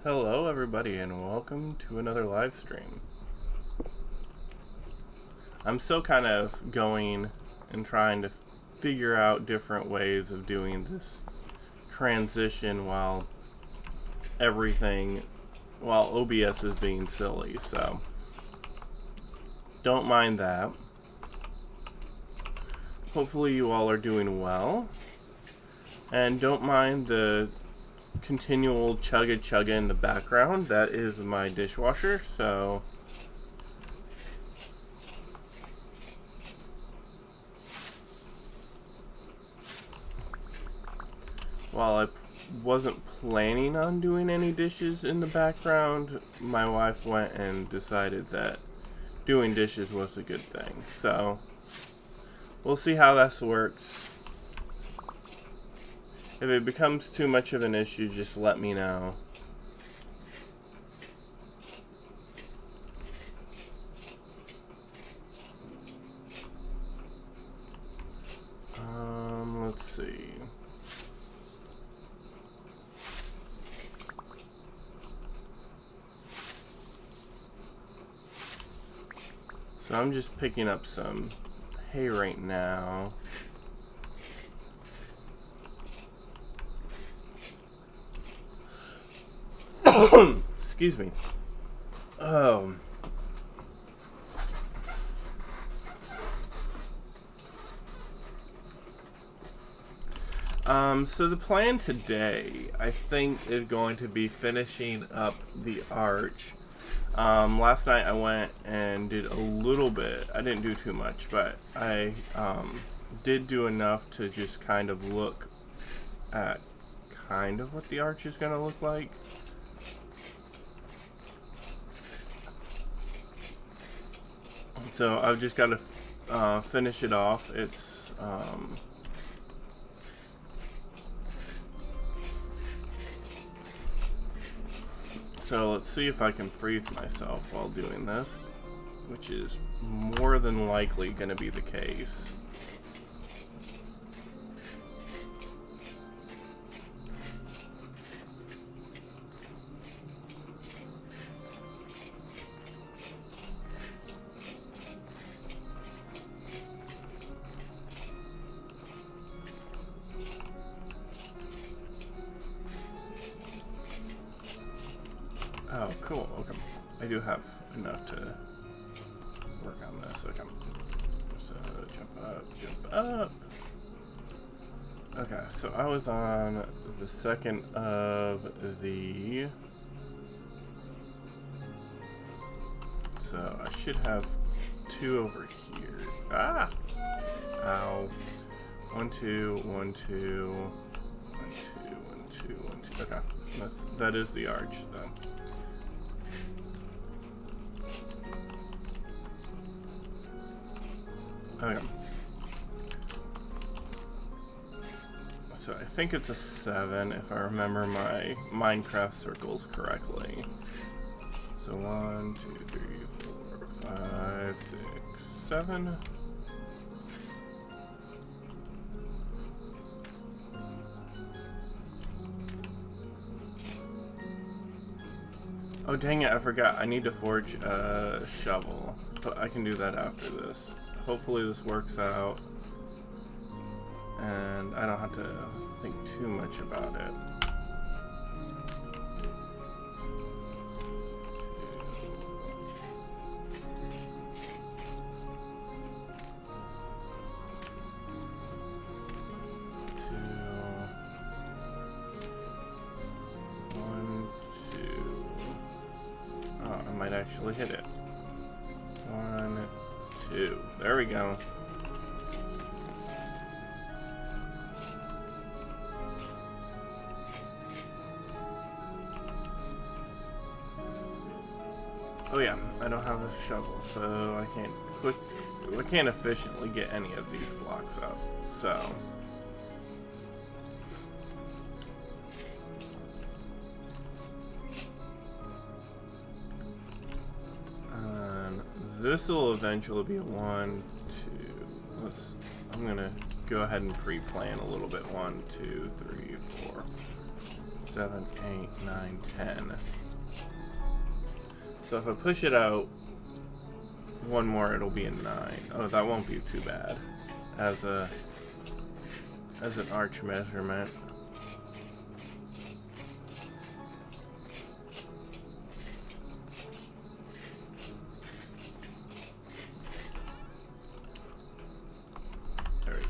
Hello everybody and welcome to another live stream. I'm still kind of going and trying to figure out different ways of doing this transition while OBS is being silly, so don't mind that. Hopefully you all are doing well, and don't mind the continual chugga in the background. That is my dishwasher, so while I wasn't planning on doing any dishes in the background, my wife went and decided that doing dishes was a good thing, so we'll see how this works. If it becomes too much of an issue, just let me know. Let's see. So I'm just picking up some hay right now. Excuse me. So the plan today, I think, is going to be finishing up the arch. Last night I went and did a little bit. I didn't do too much, but I did do enough to just kind of look at kind of what the arch is going to look like. So I've just got to finish it off. It's so let's see if I can freeze myself while doing this, which is more than likely going to be the case. Oh, cool. Okay. I do have enough to work on this. Okay. So, jump up. Okay, so I was on the second of the... So, I should have two over here. Ah! Ow. 1, 2, 1, 2, 1, 2, 1, 2, 1, 2. Okay. That is the arch, then. Okay. So I think it's a 7 if I remember my Minecraft circles correctly. So 1, 2, 3, 4, 5, 6, 7. Oh dang it, I forgot. I need to forge a shovel, but I can do that after this. Hopefully this works out, and I don't have to think too much about it. I might actually hit it. 1, 2. There we go. Oh yeah, I don't have a shovel, so I can't efficiently get any of these blocks up. So this will eventually be 1, 2. I'm gonna go ahead and pre-plan a little bit. 1, 2, 3, 4, 7, 8, 9, 10. So if I push it out one more, it'll be a 9. Oh, that won't be too bad as an arch measurement. There we go.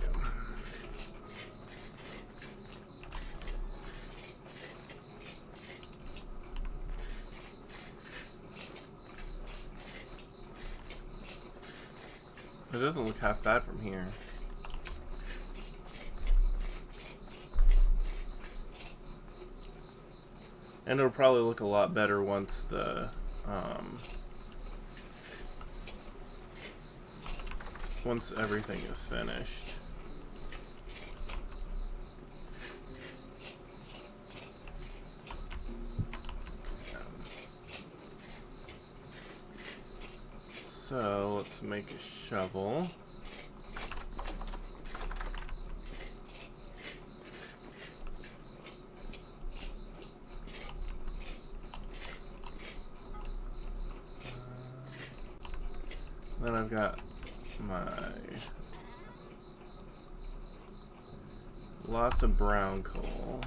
It doesn't look half bad from here. And it'll probably look a lot better once the once everything is finished. So let's make a shovel. Then I've got my lots of brown coal.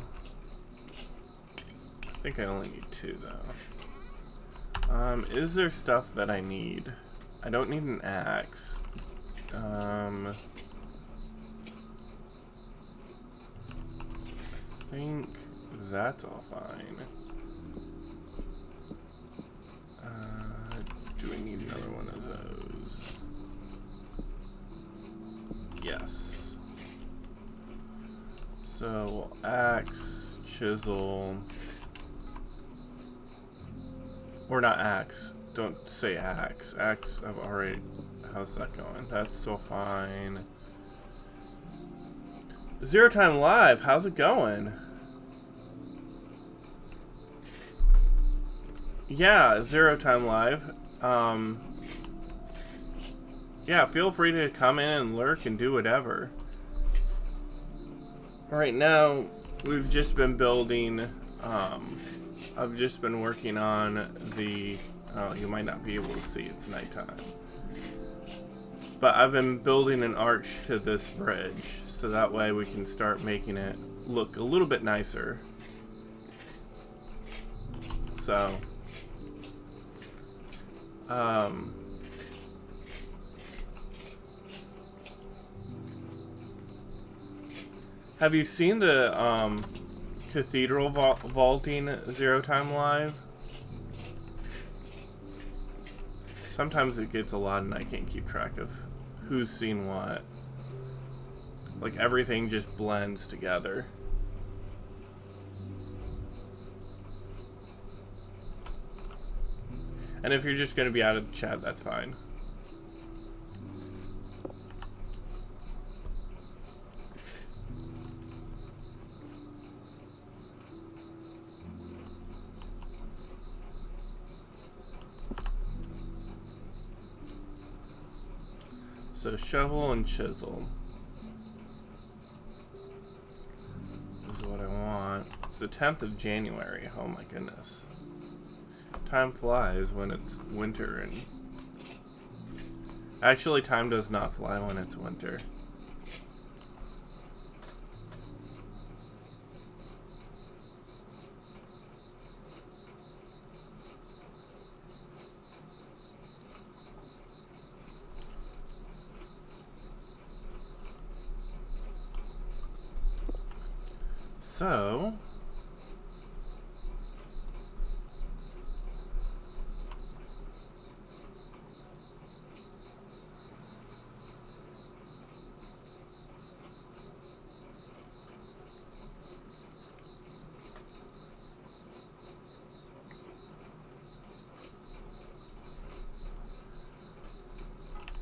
I think I only need 2 though. Is there stuff that I need? I don't need an axe. I think that's all fine. Do we need another one of those? Yes. So, axe, chisel, or not axe. Don't say axe. Axe, I've already... How's that going? That's still fine. Zero Time Live, how's it going? Yeah, Zero Time Live. Yeah, feel free to come in and lurk and do whatever. Right now, we've just been building, I've just been working on the, you might not be able to see, it's nighttime. But I've been building an arch to this bridge, so that way we can start making it look a little bit nicer. So, have you seen the cathedral vaulting Zero Time Live? Sometimes it gets a lot and I can't keep track of who's seen what. Like everything just blends together. And if you're just going to be out of the chat, that's fine. So shovel and chisel is what I want. It's the 10th of January. Oh my goodness. Time flies when it's winter, and actually time does not fly when it's winter. So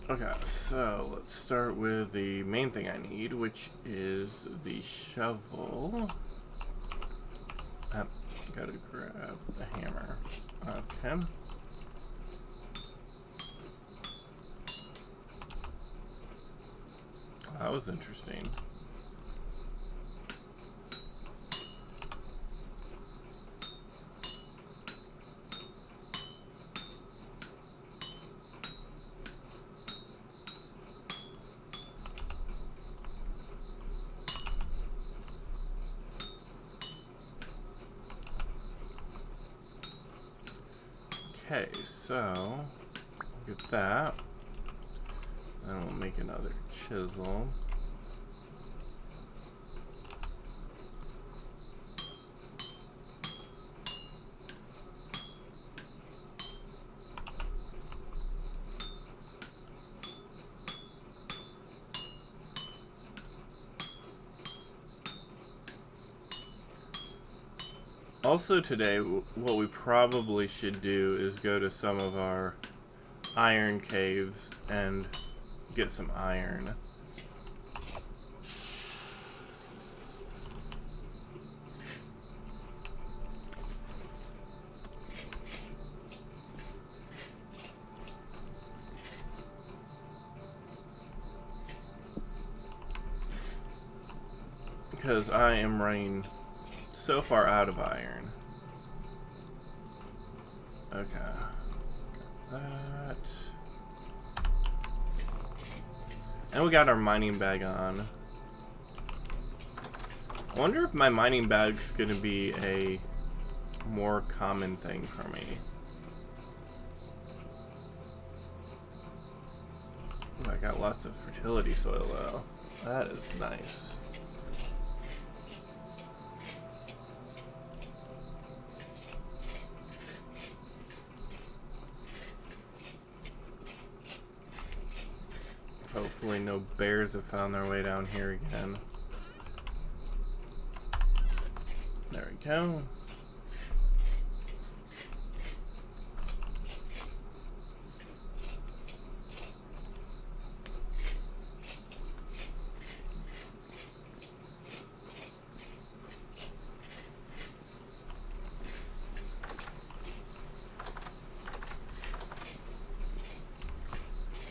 okay, so let's start with the main thing I need, which is the shovel. Gotta grab the hammer. Okay. That was interesting. Okay, so get that. Then we'll make another chisel. Also today, what we probably should do is go to some of our iron caves and get some iron. Because I am running so far out of iron. Okay. Got that. And we got our mining bag on. I wonder if my mining bag's gonna be a more common thing for me. Ooh, I got lots of fertility soil though. That is nice. Hopefully no bears have found their way down here again. There we go.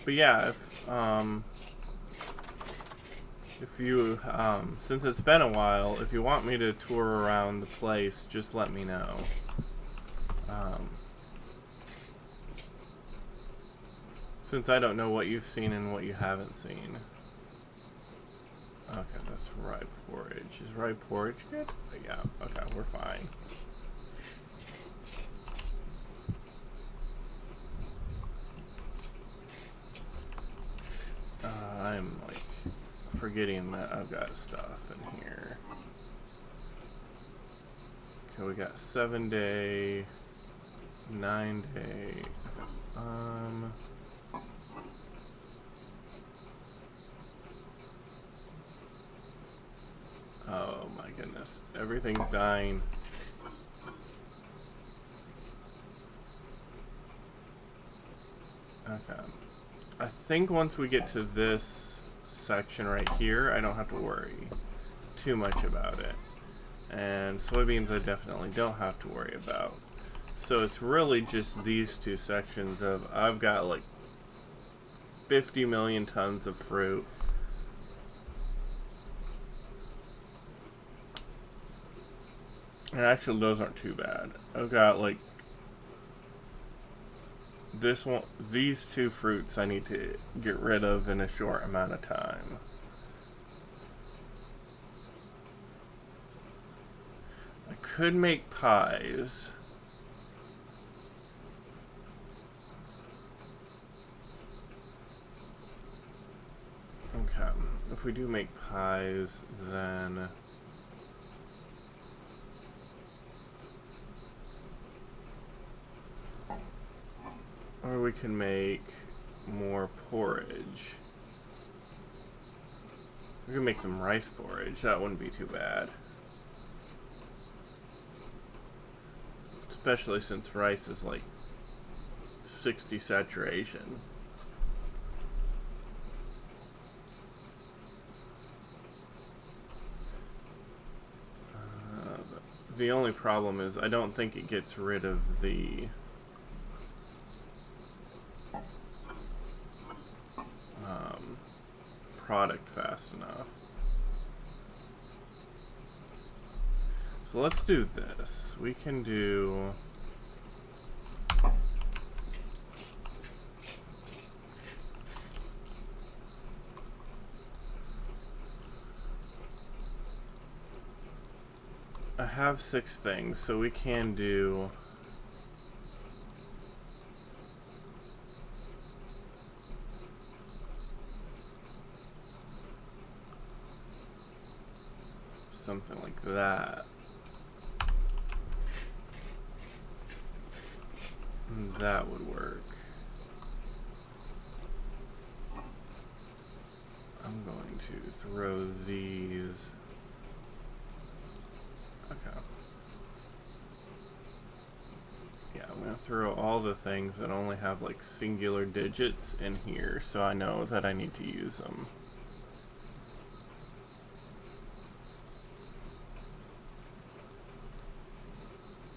But yeah, if you, since it's been a while, if you want me to tour around the place, just let me know. Since I don't know what you've seen and what you haven't seen. Okay, that's rye porridge. Is rye porridge good? Yeah, okay, we're fine. I'm like forgetting that I've got stuff in here. Okay, we got 7-day, 9-day. Oh my goodness, everything's dying. Okay. I think once we get to this section right here, I don't have to worry too much about it. And soybeans I definitely don't have to worry about. So it's really just these two sections of, I've got like 50 million tons of fruit. And actually those aren't too bad. I've got like this one, these two fruits I need to get rid of in a short amount of time. I could make pies. Okay, if we do make pies, then or we can make more porridge. We can make some rice porridge. That wouldn't be too bad. Especially since rice is like 60 saturation. The only problem is I don't think it gets rid of the product fast enough. So let's do this. We can do I have 6 things, so we can do something like that. That would work. I'm going to throw these. Okay. Yeah, I'm going to throw all the things that only have like singular digits in here so I know that I need to use them.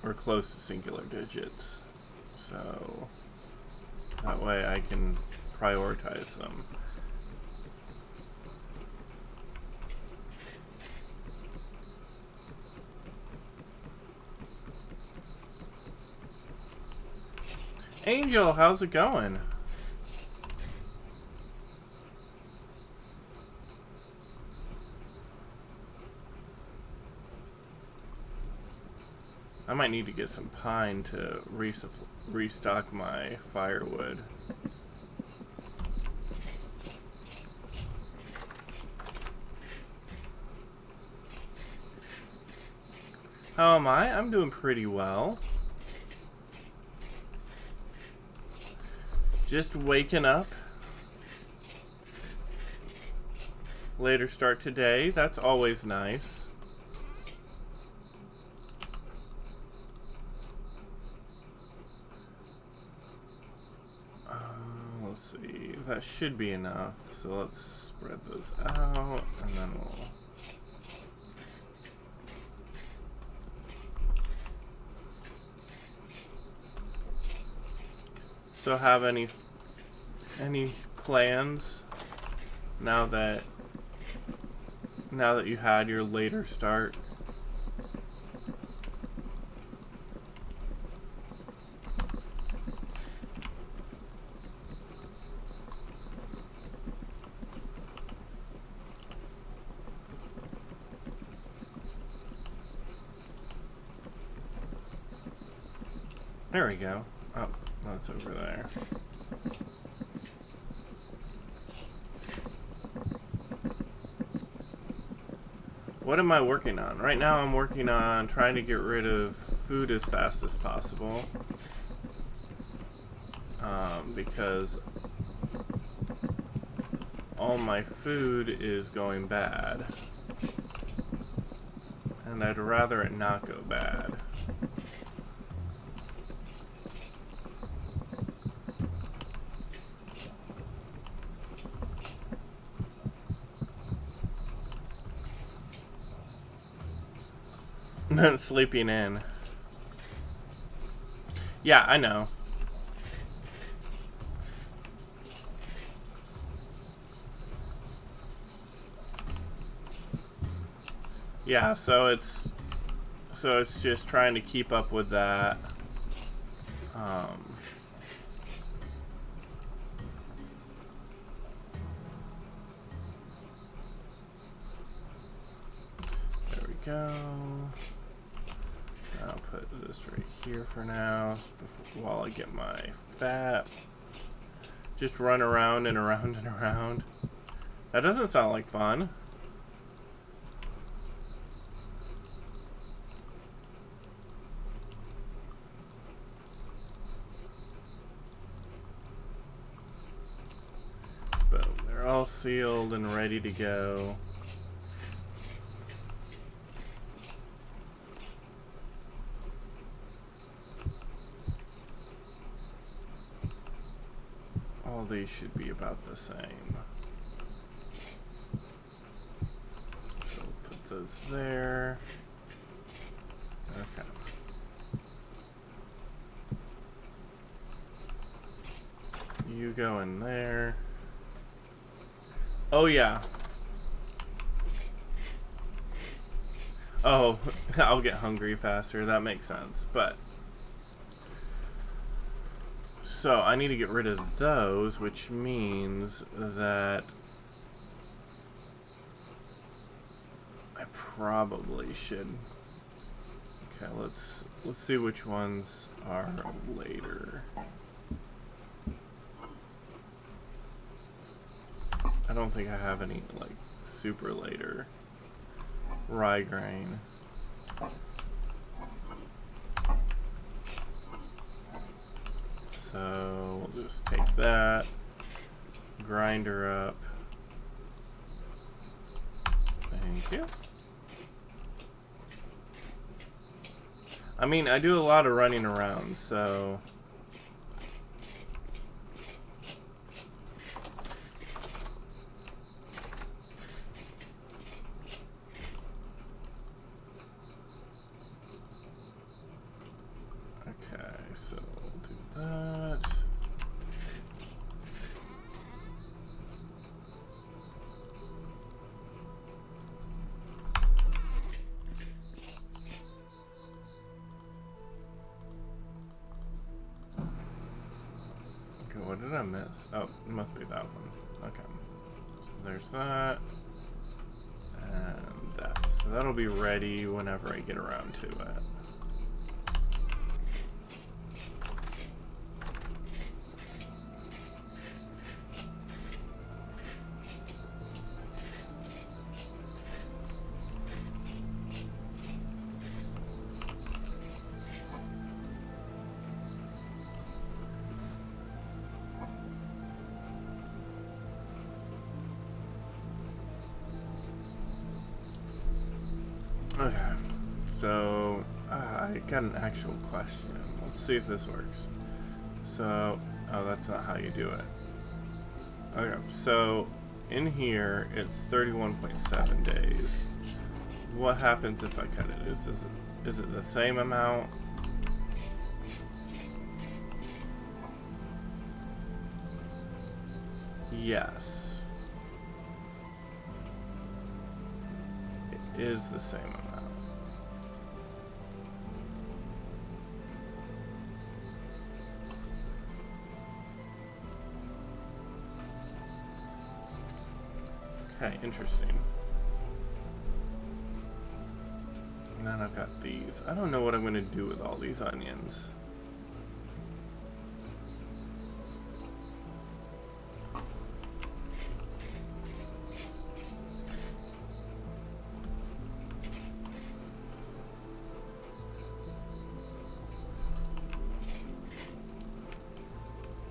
Or close to singular digits. So that way I can prioritize them. Angel, how's it going? I might need to get some pine to restock my firewood. How am I? I'm doing pretty well. Just waking up. Later start today. That's always nice. Let's see. That should be enough. So let's spread those out, and then we'll... So have any plans now that you had your later start? There we go. Oh, that's over there. What am I working on? Right now I'm working on trying to get rid of food as fast as possible. Because all my food is going bad. And I'd rather it not go bad. Sleeping in. Yeah, I know. Yeah, so it's just trying to keep up with that. There we go. I'll put this right here for now while I get my fat. Just run around and around and around. That doesn't sound like fun. Boom. They're all sealed and ready to go. All these should be about the same. So we'll put those there. Okay. You go in there. Oh yeah. Oh, I'll get hungry faster. That makes sense. But so I need to get rid of those, which means that I probably should. Okay, let's see which ones are later. I don't think I have any like super later. rye grain. So we'll just take that, grind her up. Thank you. I mean, I do a lot of running around, so... Okay, so we'll do that. What did I miss? Oh, it must be that one. Okay. So there's that. And that. So that'll be ready whenever I get around to it. Okay, so I got an actual question. Let's see if this works. So, oh, that's not how you do it. Okay, so in here it's 31.7 days. What happens if I cut it? Is it the same amount? Yes. It is the same amount. Okay, interesting. And then I've got these. I don't know what I'm going to do with all these onions.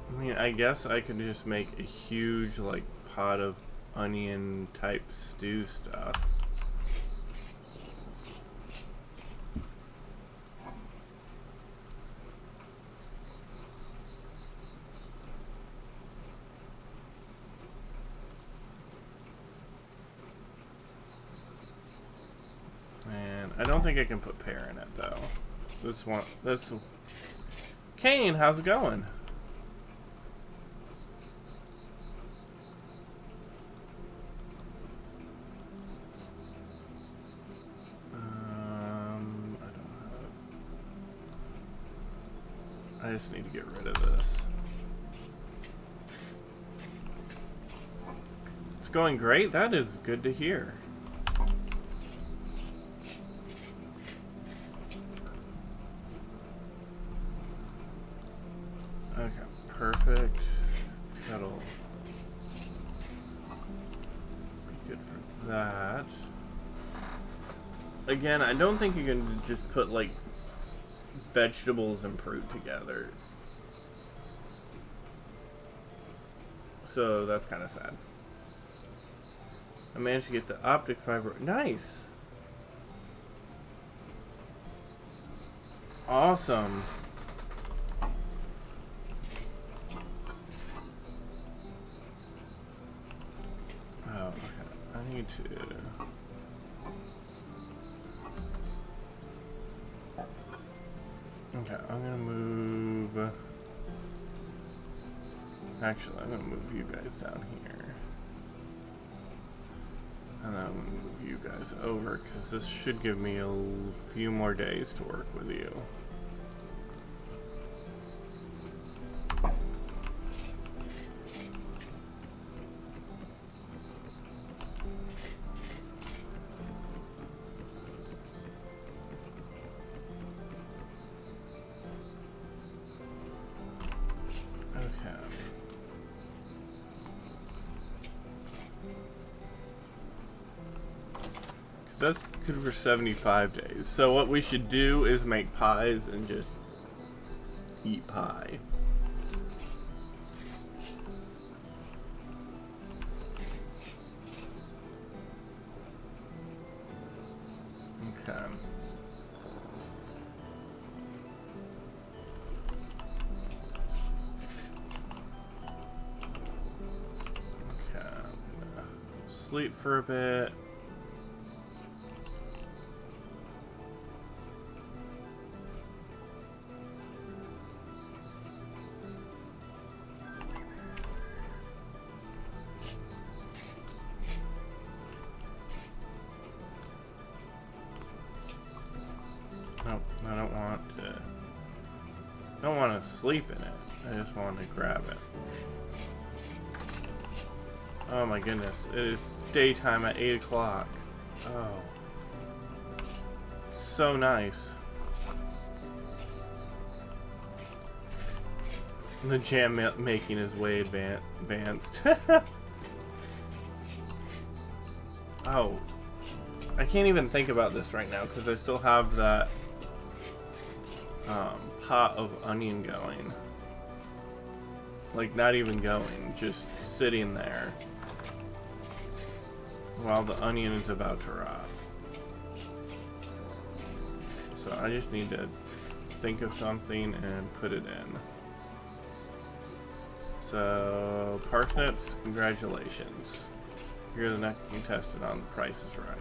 I mean, I guess I could just make a huge, like, pot of onion type stew stuff. And I don't think I can put pear in it though. This Kane, how's it going? I just need to get rid of this. It's going great. That is good to hear. Okay, perfect. That'll be good for that. Again, I don't think you can just put like vegetables and fruit together. So that's kind of sad. I managed to get the optic fiber. Nice. Awesome. Oh, okay. I need to... Okay, I'm gonna move... Actually, I'm gonna move you guys down here. And then I'm gonna move you guys over, because this should give me a few more days to work with you. Good for 75 days. So what we should do is make pies and just eat pie. Okay. Okay. Sleep for a bit. Nope, I don't want to sleep in it. I just want to grab it. Oh my goodness, it is daytime at 8 o'clock. Oh. So nice. The jam making is way advanced. Oh. I can't even think about this right now because I still have that pot of onion going. Like, not even going, just sitting there while the onion is about to rot. So I just need to think of something and put it in. So, parsnips, congratulations. You're the next contestant on The Price is Right.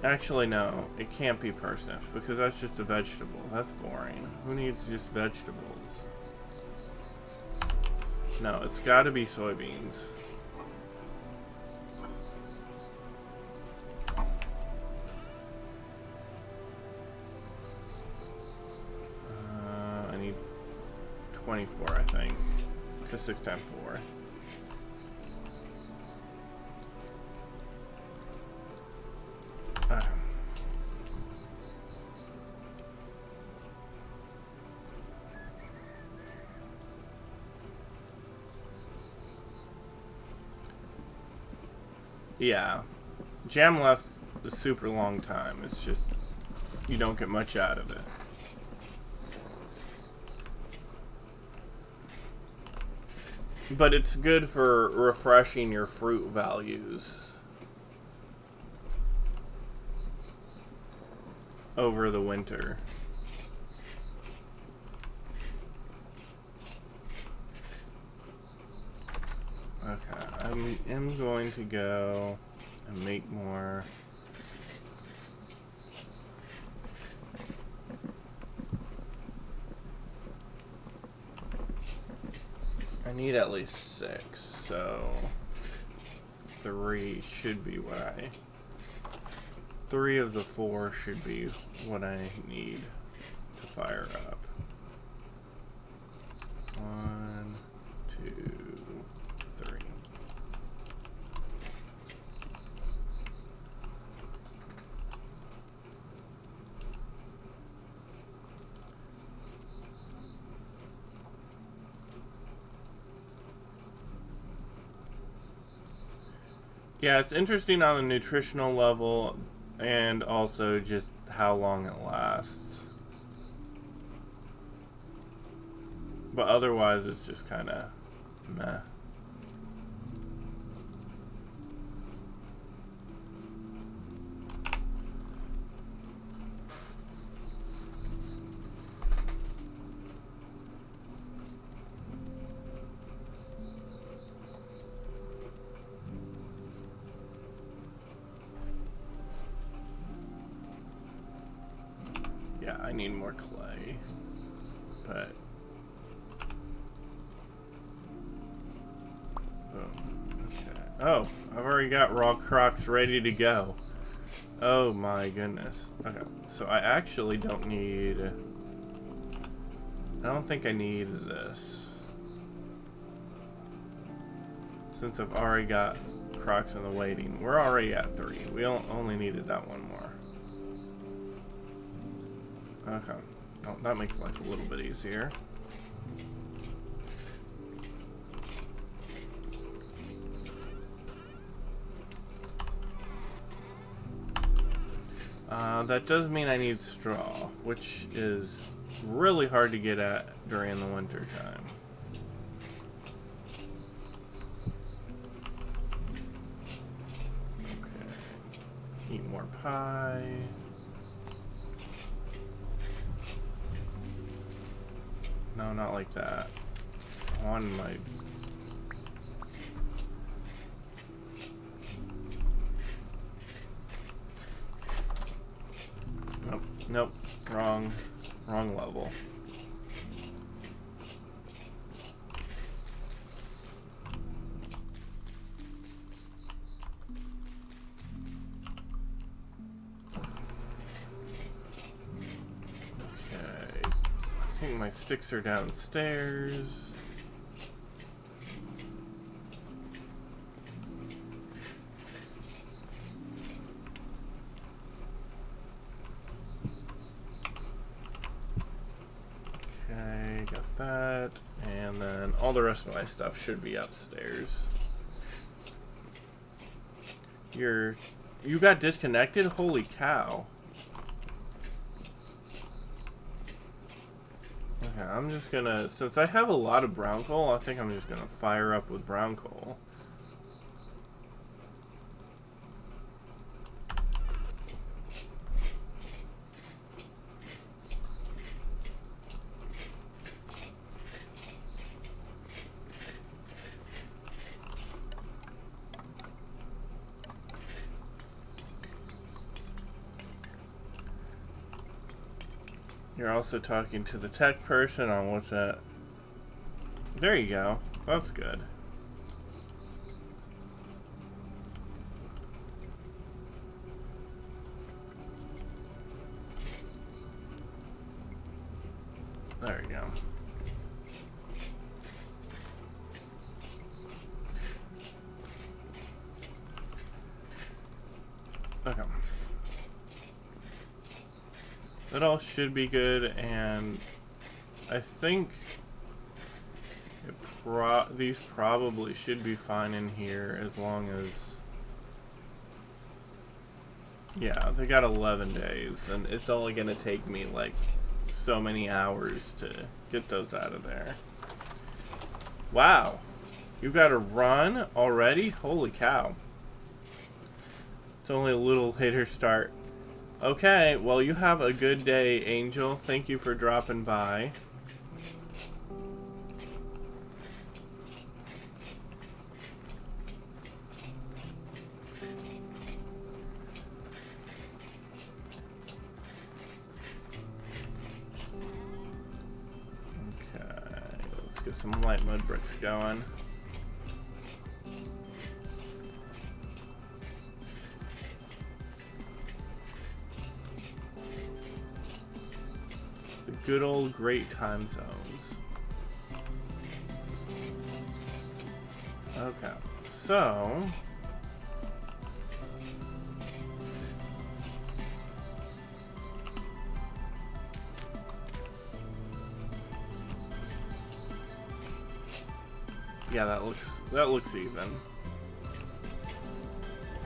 Actually, no. It can't be parsnips because that's just a vegetable. That's boring. Who needs just vegetables? No, it's gotta be soybeans. I need 24, I think. Because 6 times 4. Yeah. Jam lasts a super long time. It's just, you don't get much out of it. But it's good for refreshing your fruit values over the winter. Okay, I'm going to go and make more. I need at least 6, so 3 should be what I... 3 of the 4 should be what I need to fire up. 1, 2, 3. Yeah, it's interesting on the nutritional level and also just how long it lasts. But otherwise, it's just kind of meh. I need more clay, but boom. Okay. Oh, I've already got raw crocs ready to go. Oh my goodness. Okay, so I actually don't need. I don't think I need this, since I've already got crocs in the waiting. We're already at 3. We only needed that one more. Okay. Oh, that makes life a little bit easier. That does mean I need straw, which is really hard to get at during the winter time. Okay. Eat more pie. No, not like that. On my... Nope, nope, wrong level. Okay, I think my sticks are downstairs. That, and then all the rest of my stuff should be upstairs. You got disconnected? Holy cow. Okay, I'm just gonna, since I have a lot of brown coal, I think I'm just gonna fire up with brown coal. You're also talking to the tech person on what's that. There you go. That's good. There we go. Okay. That all should be good, and I think these probably should be fine in here as long as... Yeah, they got 11 days, and it's only going to take me like so many hours to get those out of there. Wow, you got a run already? Holy cow. It's only a little later start. Okay, well, you have a good day, Angel. Thank you for dropping by. Okay, let's get some light mud bricks going. Good old great time zones. Okay, so yeah, that looks even.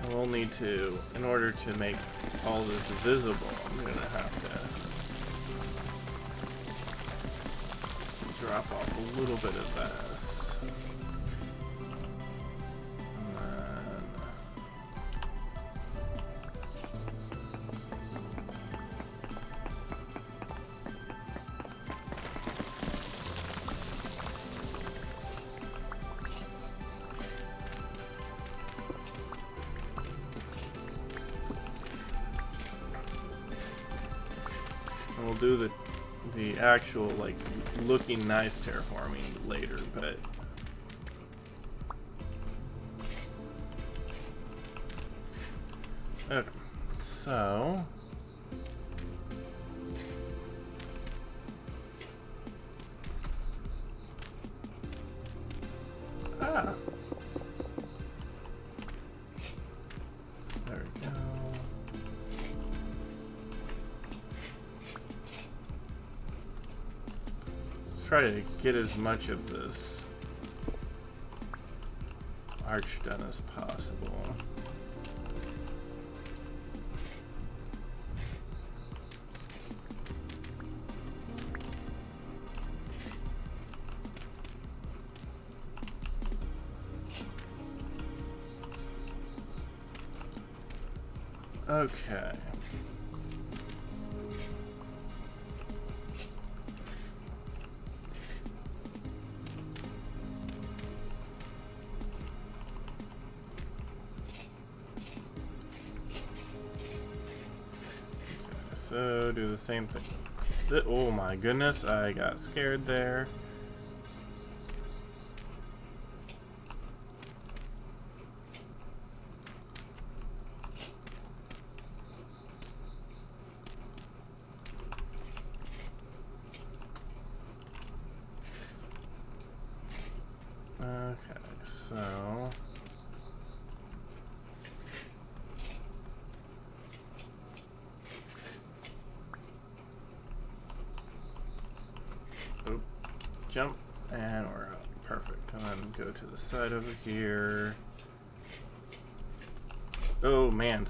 And we'll need to, in order to make all this visible, I'm gonna have to drop off a little bit of this. And then we'll do the actual, like, looking nice terraforming later, but okay, so there we go. Try to get as much of this arch done as possible. Okay. So do the same thing. Oh my goodness, I got scared there. Okay, so jump, and we're out. Perfect. And then go to the side over here. Oh man.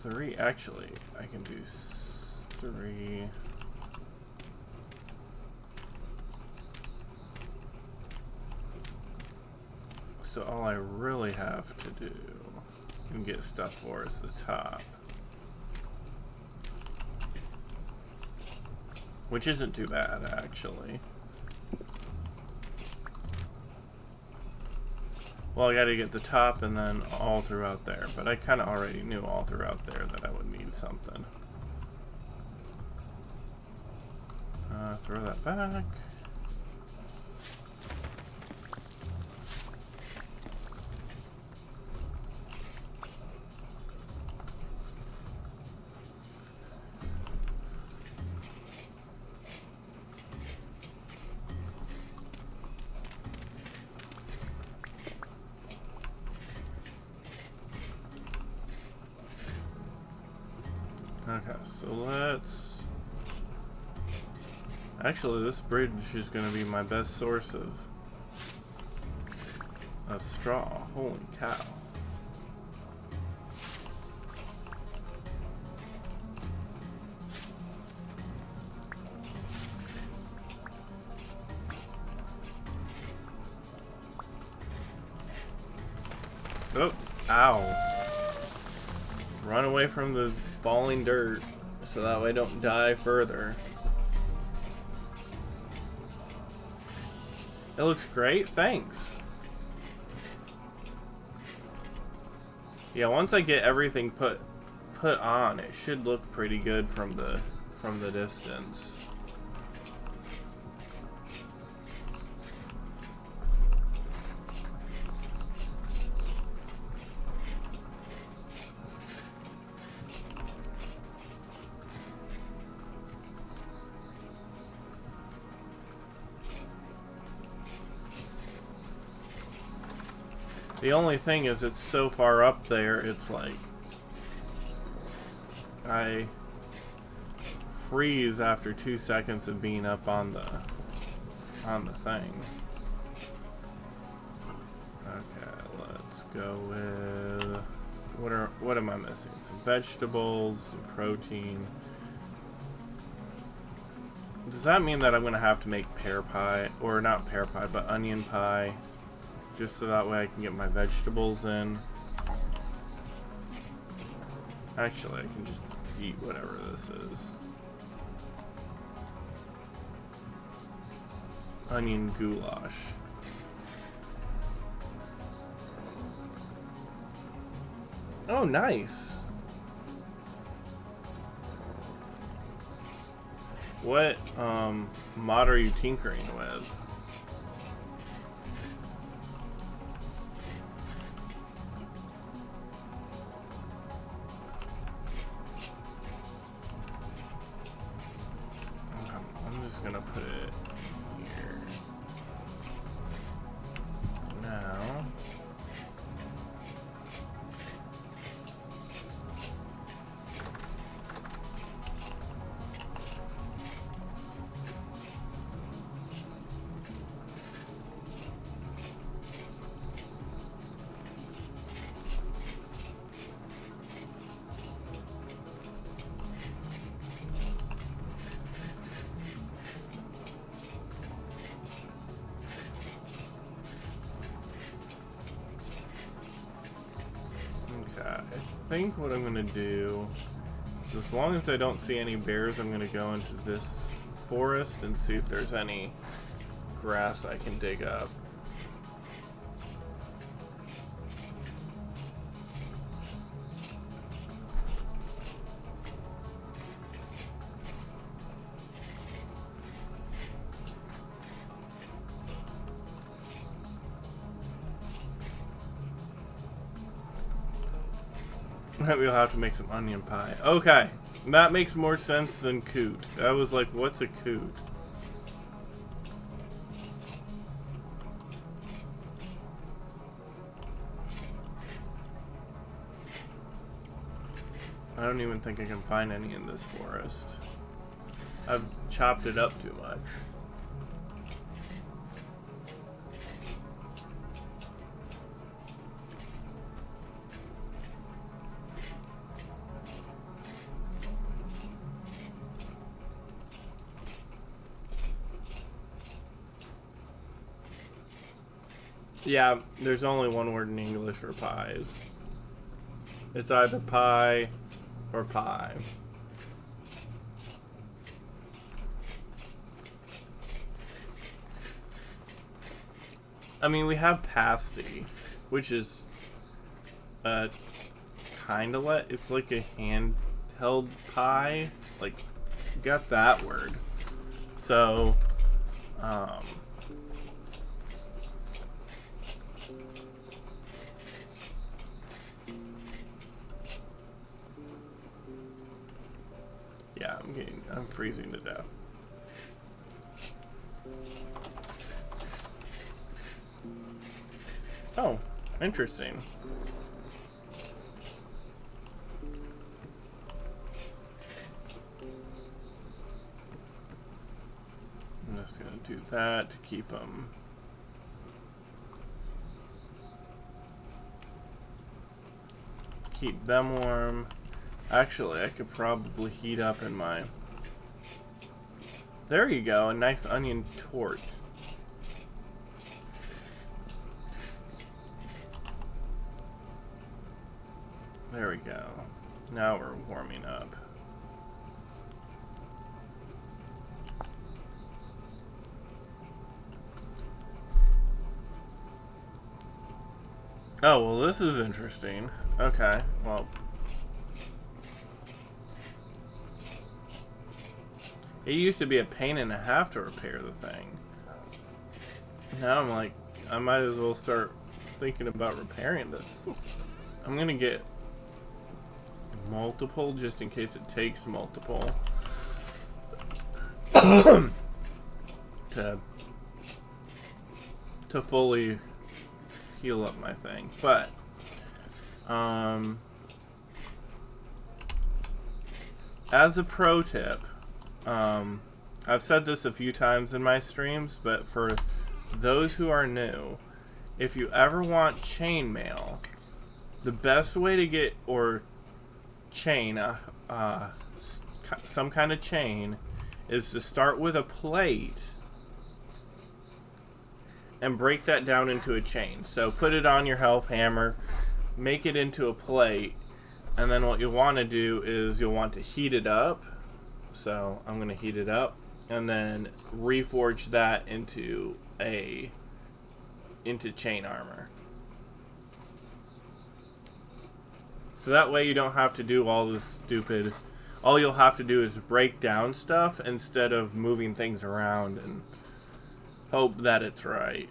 2, 3. Actually, I can do 3. So all I really have to do and get stuff for is the top. Which isn't too bad, actually. Well, I gotta get the top and then all throughout there. But I kind of already knew all throughout there that I would need something. Throw that back. Okay, so let's... Actually, this bridge is going to be my best source of straw. Holy cow. Oh, ow. Run away from the falling dirt so that way I don't die further. It looks great, thanks. Yeah, once I get everything put on, it should look pretty good from the distance. The only thing is it's so far up there, it's like I freeze after 2 seconds of being up on the thing. Okay, let's go with what am I missing? Some vegetables, some protein. Does that mean that I'm gonna have to make pear pie, or not pear pie, but onion pie? Just so that way I can get my vegetables in. Actually, I can just eat whatever this is. Onion goulash. Oh, nice. What mod are you tinkering with? Gonna put it here now. think what I'm gonna do is, as long as I don't see any bears, I'm gonna go into this forest and see if there's any grass I can dig up. We'll have to make some onion pie. Okay, that makes more sense than coot. I was like, what's a coot? I don't even think I can find any in this forest. I've chopped it up too much. Yeah, there's only one word in English for pies. It's either pie or pie. I mean, we have pasty, which is kind of it's like a handheld pie. Like, you got that word. So, yeah, I'm freezing to death. Oh, interesting. I'm just gonna do that to keep them. Keep them warm. Actually, I could probably heat up in my... There you go, a nice onion torte. There we go. Now we're warming up. Oh, well, this is interesting. Okay, well... It used to be a pain and a half to repair the thing. Now I'm like, I might as well start thinking about repairing this. I'm gonna get multiple just in case it takes multiple to fully heal up my thing. But as a pro tip, I've said this a few times in my streams, but for those who are new, if you ever want chainmail, the best way to get some kind of chain is to start with a plate and break that down into a chain. So put it on your health hammer, make it into a plate, and then what you'll want to do is you'll want to heat it up. So I'm going to heat it up and then reforge that into chain armor. So that way you don't have to do all this stupid... All you'll have to do is break down stuff instead of moving things around and hope that it's right.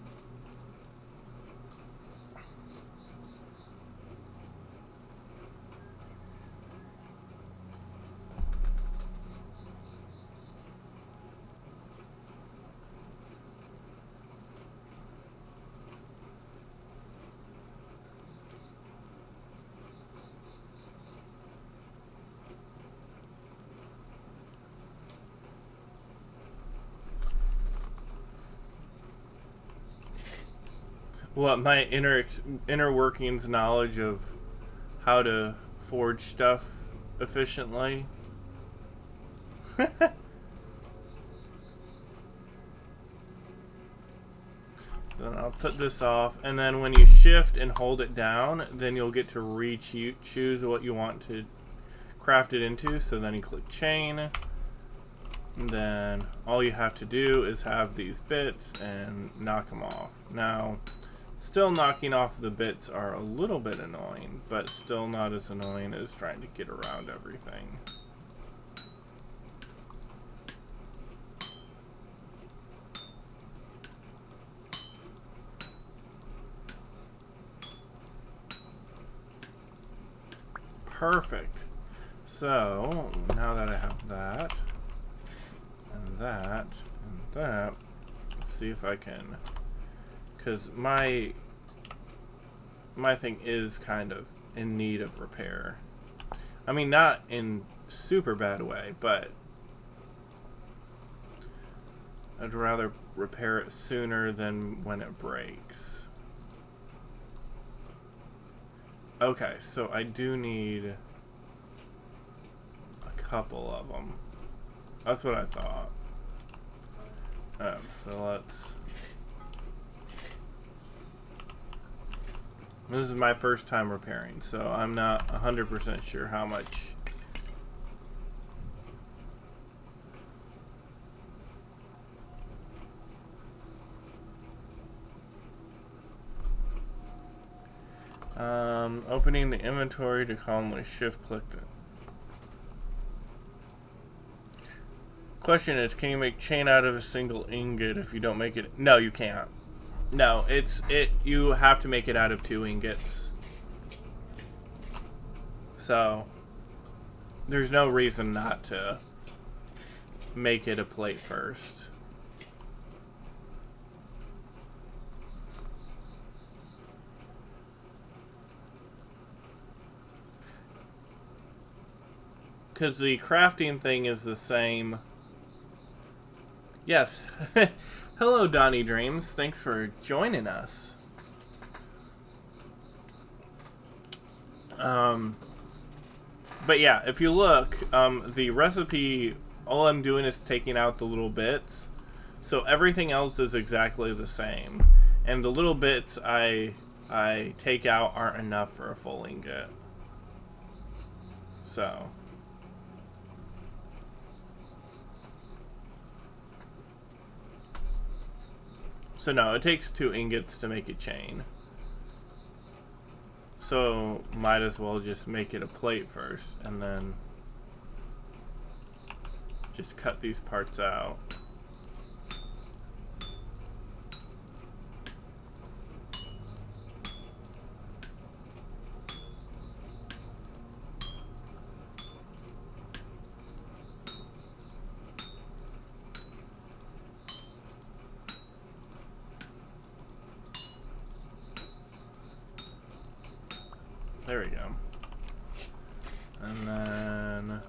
What, my inner workings knowledge of how to forge stuff efficiently? Then I'll put this off, and then when you shift and hold it down, then you'll get to choose what you want to craft it into. So then you click chain, and then all you have to do is have these bits and knock them off. Now, still knocking off the bits are a little bit annoying, but still not as annoying as trying to get around everything. Perfect. So, now that I have that, and that, and that, let's see if I can, because my thing is kind of in need of repair. I mean, not in super bad way, but I'd rather repair it sooner than when it breaks. Okay, so I do need a couple of them. That's what I thought. So let's... This is my first time repairing, so I'm not 100% sure how much... Opening the inventory to calmly shift-click it. Question is, can you make chain out of a single ingot if you don't make it? No, you can't. No, you have to make it out of 2 ingots. So, there's no reason not to make it a plate first. Because the crafting thing is the same. Yes. Hello, Donnie Dreams. Thanks for joining us. But yeah, if you look, the recipe, all I'm doing is taking out the little bits. So everything else is exactly the same. And the little bits I take out aren't enough for a full ingot. So... So no, it takes 2 ingots to make a chain. So might as well just make it a plate first and then just cut these parts out. There we go. And then...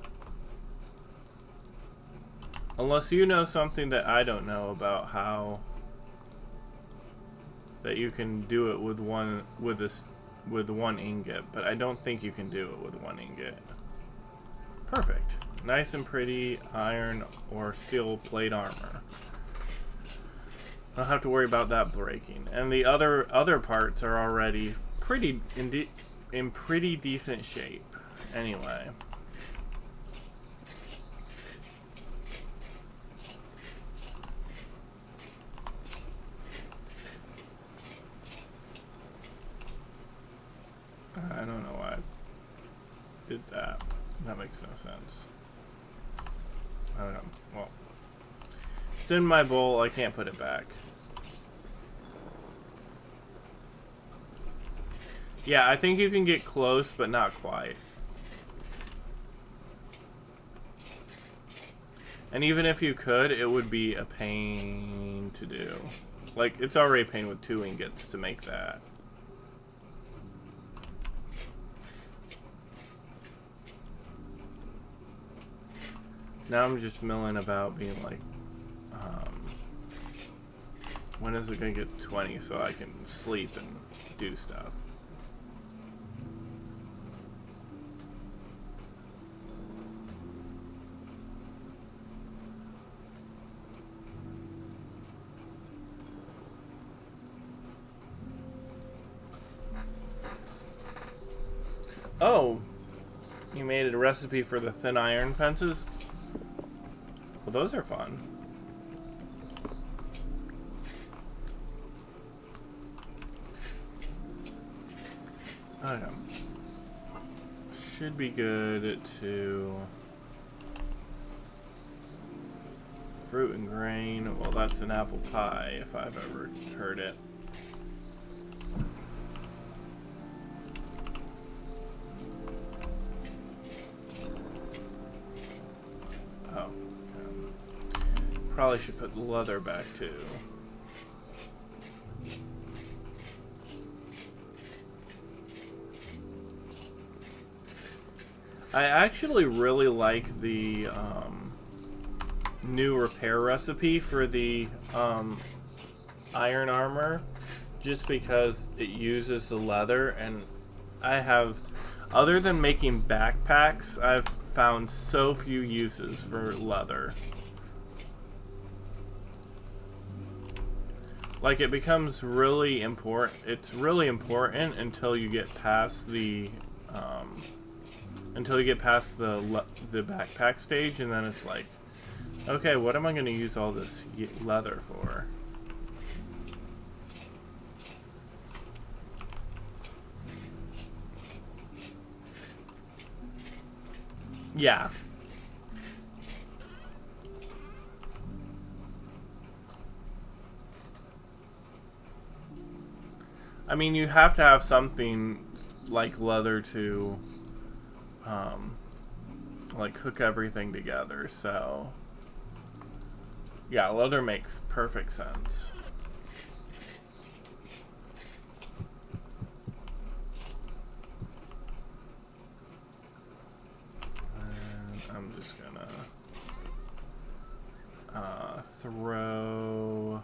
Unless you know something that I don't know about how... that you can do it with one ingot, but I don't think you can do it with 1 ingot. Perfect. Nice and pretty iron or steel plate armor. I don't have to worry about that breaking. And the other parts are already in pretty decent shape. Anyway. I don't know why I did that. That makes no sense. I don't know. Well, it's in my bowl. I can't put it back. Yeah, I think you can get close, but not quite. And even if you could, it would be a pain to do. Like, it's already a pain with 2 ingots to make that. Now I'm just milling about being like, when is it going to get 20 so I can sleep and do stuff? Oh, you made a recipe for the thin iron fences? Well, those are fun. Okay. Should be good to fruit and grain. Well, that's an apple pie if I've ever heard it. Oh, okay. Probably should put the leather back too. I actually really like the new repair recipe for the iron armor, just because it uses the leather, and I have, other than making backpacks, I've found so few uses for leather. Like, it becomes really important. It's really important until you get past the the backpack stage, and then it's like, okay, what am I going to use all this leather for? Yeah. I mean, you have to have something like leather to like hook everything together, so yeah, leather makes perfect sense. And I'm just gonna throw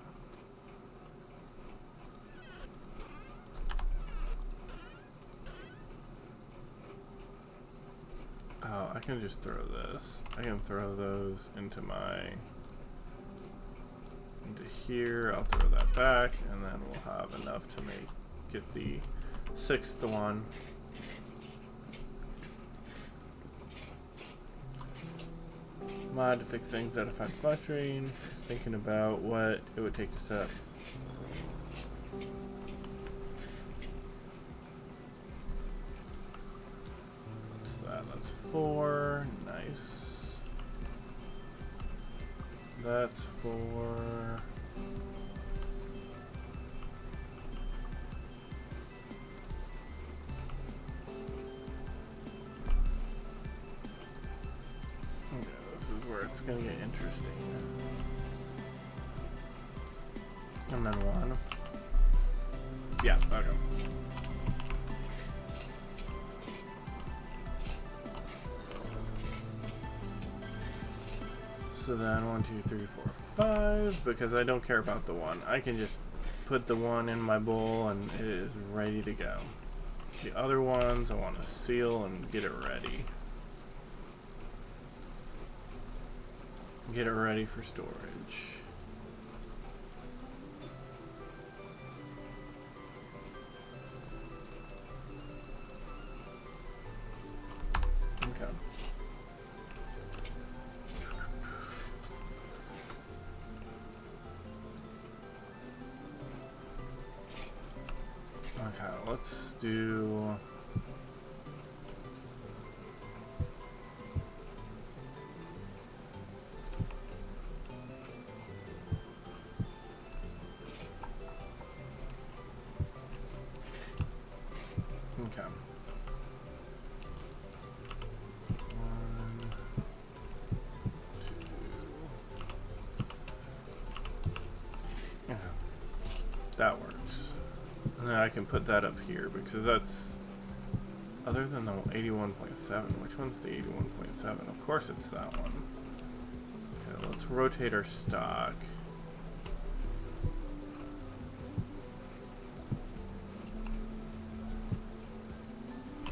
I can just throw this. I can throw those into here. I'll throw that back, and then we'll have enough to get the 6th one. Mod to fix things that affect clustering. Just thinking about what it would take to set up. What's that? That's 4. Nice. That's 4. Okay, this is where it's gonna get interesting. And then 1. Yeah, okay. So then 1, 2, 3, 4, 5, because I don't care about the 1. I can just put the 1 in my bowl and it is ready to go. The other ones I want to seal and get it ready. Get it ready for storage. Okay, let's do... Okay. 1, 2... Yeah. That works. And then I can put that up here because that's, other than the 81.7, which one's the 81.7? Of course it's that one. Okay, let's rotate our stock.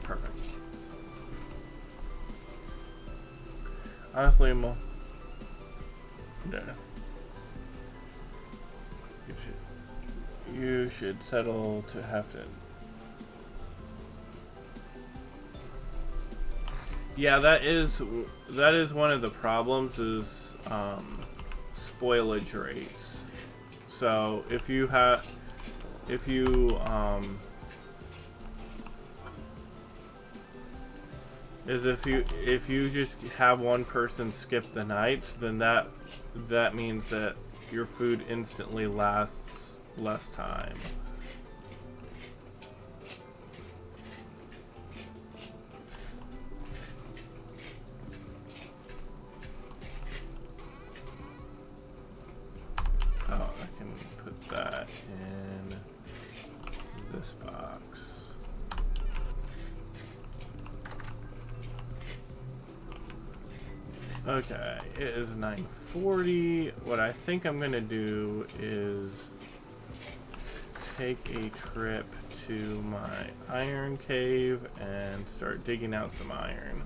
Perfect. Honestly, yeah. You should settle to have to Yeah, that is one of the problems is spoilage rates. So if you if you just have one person skip the nights, then that means that your food instantly lasts less time. Oh, I can put that in this box. Okay, it is 9:40. What I think I'm gonna do is take a trip to my iron cave and start digging out some iron.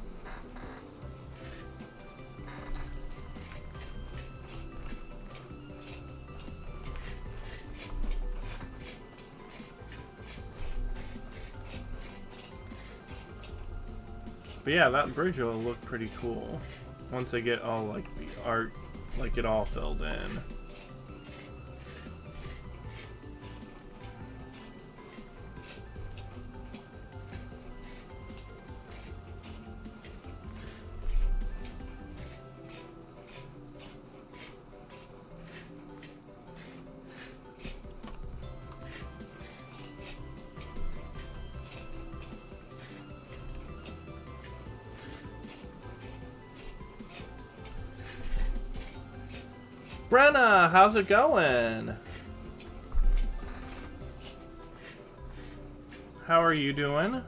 But yeah, that bridge will look pretty cool once I get all like the art, like it all filled in. Brenna, how's it going? How are you doing?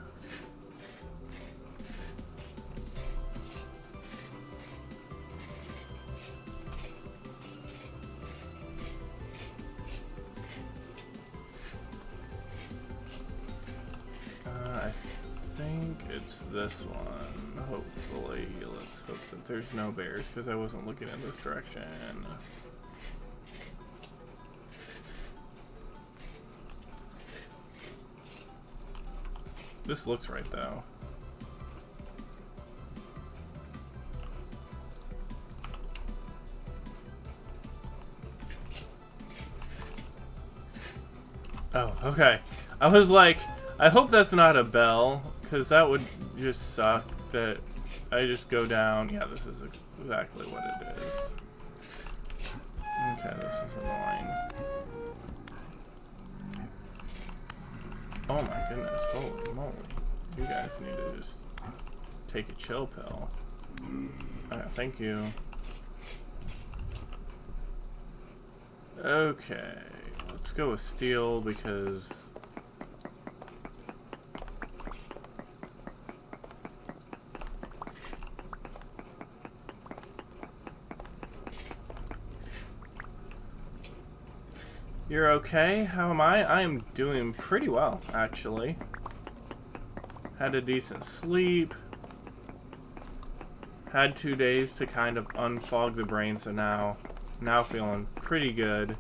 I think it's this one. Hopefully, let's hope that there's no bears because I wasn't looking in this direction. This looks right though. Oh, okay. I was like, I hope that's not a bell, because that would just suck that I just go down. Yeah, this is exactly what it is. Okay, this is annoying. Oh my goodness, holy moly. You guys need to just take a chill pill. Thank you. Okay, let's go with steel because you're okay? How am I? I am doing pretty well, actually. Had a decent sleep. Had 2 days to kind of unfog the brain, so now feeling pretty good.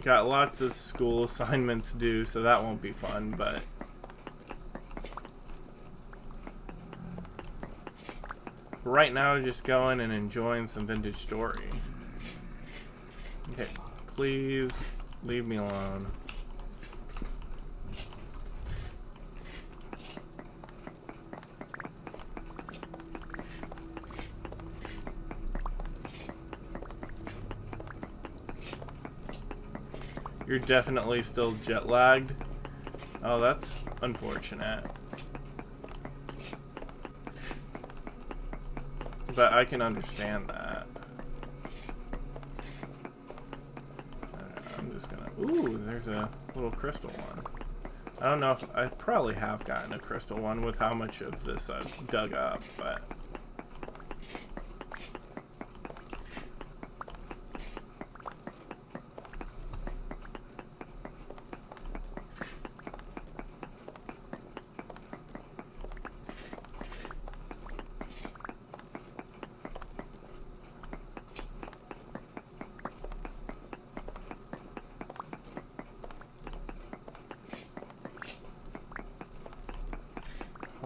Got lots of school assignments due, so that won't be fun, but right now just going and enjoying some vintage story. Okay, please leave me alone. You're definitely still jet lagged. Oh, that's unfortunate. But I can understand that. I'm just gonna... Ooh, there's a little crystal one. I don't know if... I probably have gotten a crystal one with how much of this I've dug up, but...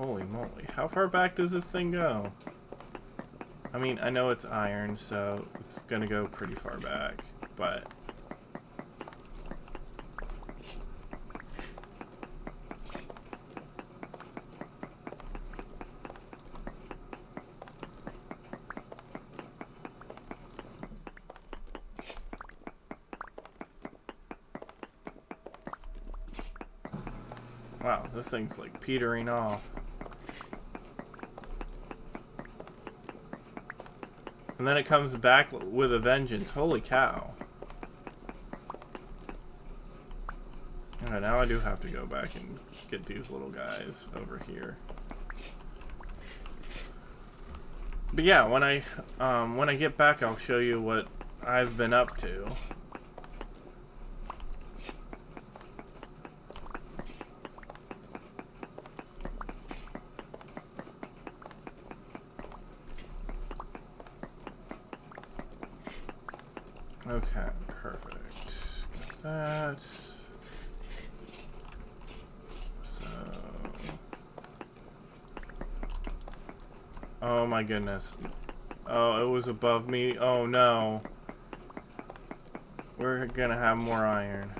Holy moly. How far back does this thing go? I mean, I know it's iron, so it's gonna go pretty far back, but... Wow, this thing's like petering off. And then it comes back with a vengeance. Holy cow. Alright, now I do have to go back and get these little guys over here. But yeah, when I get back, I'll show you what I've been up to. Okay, perfect. Got that. So... Oh my goodness. Oh, it was above me. Oh no. We're gonna have more iron.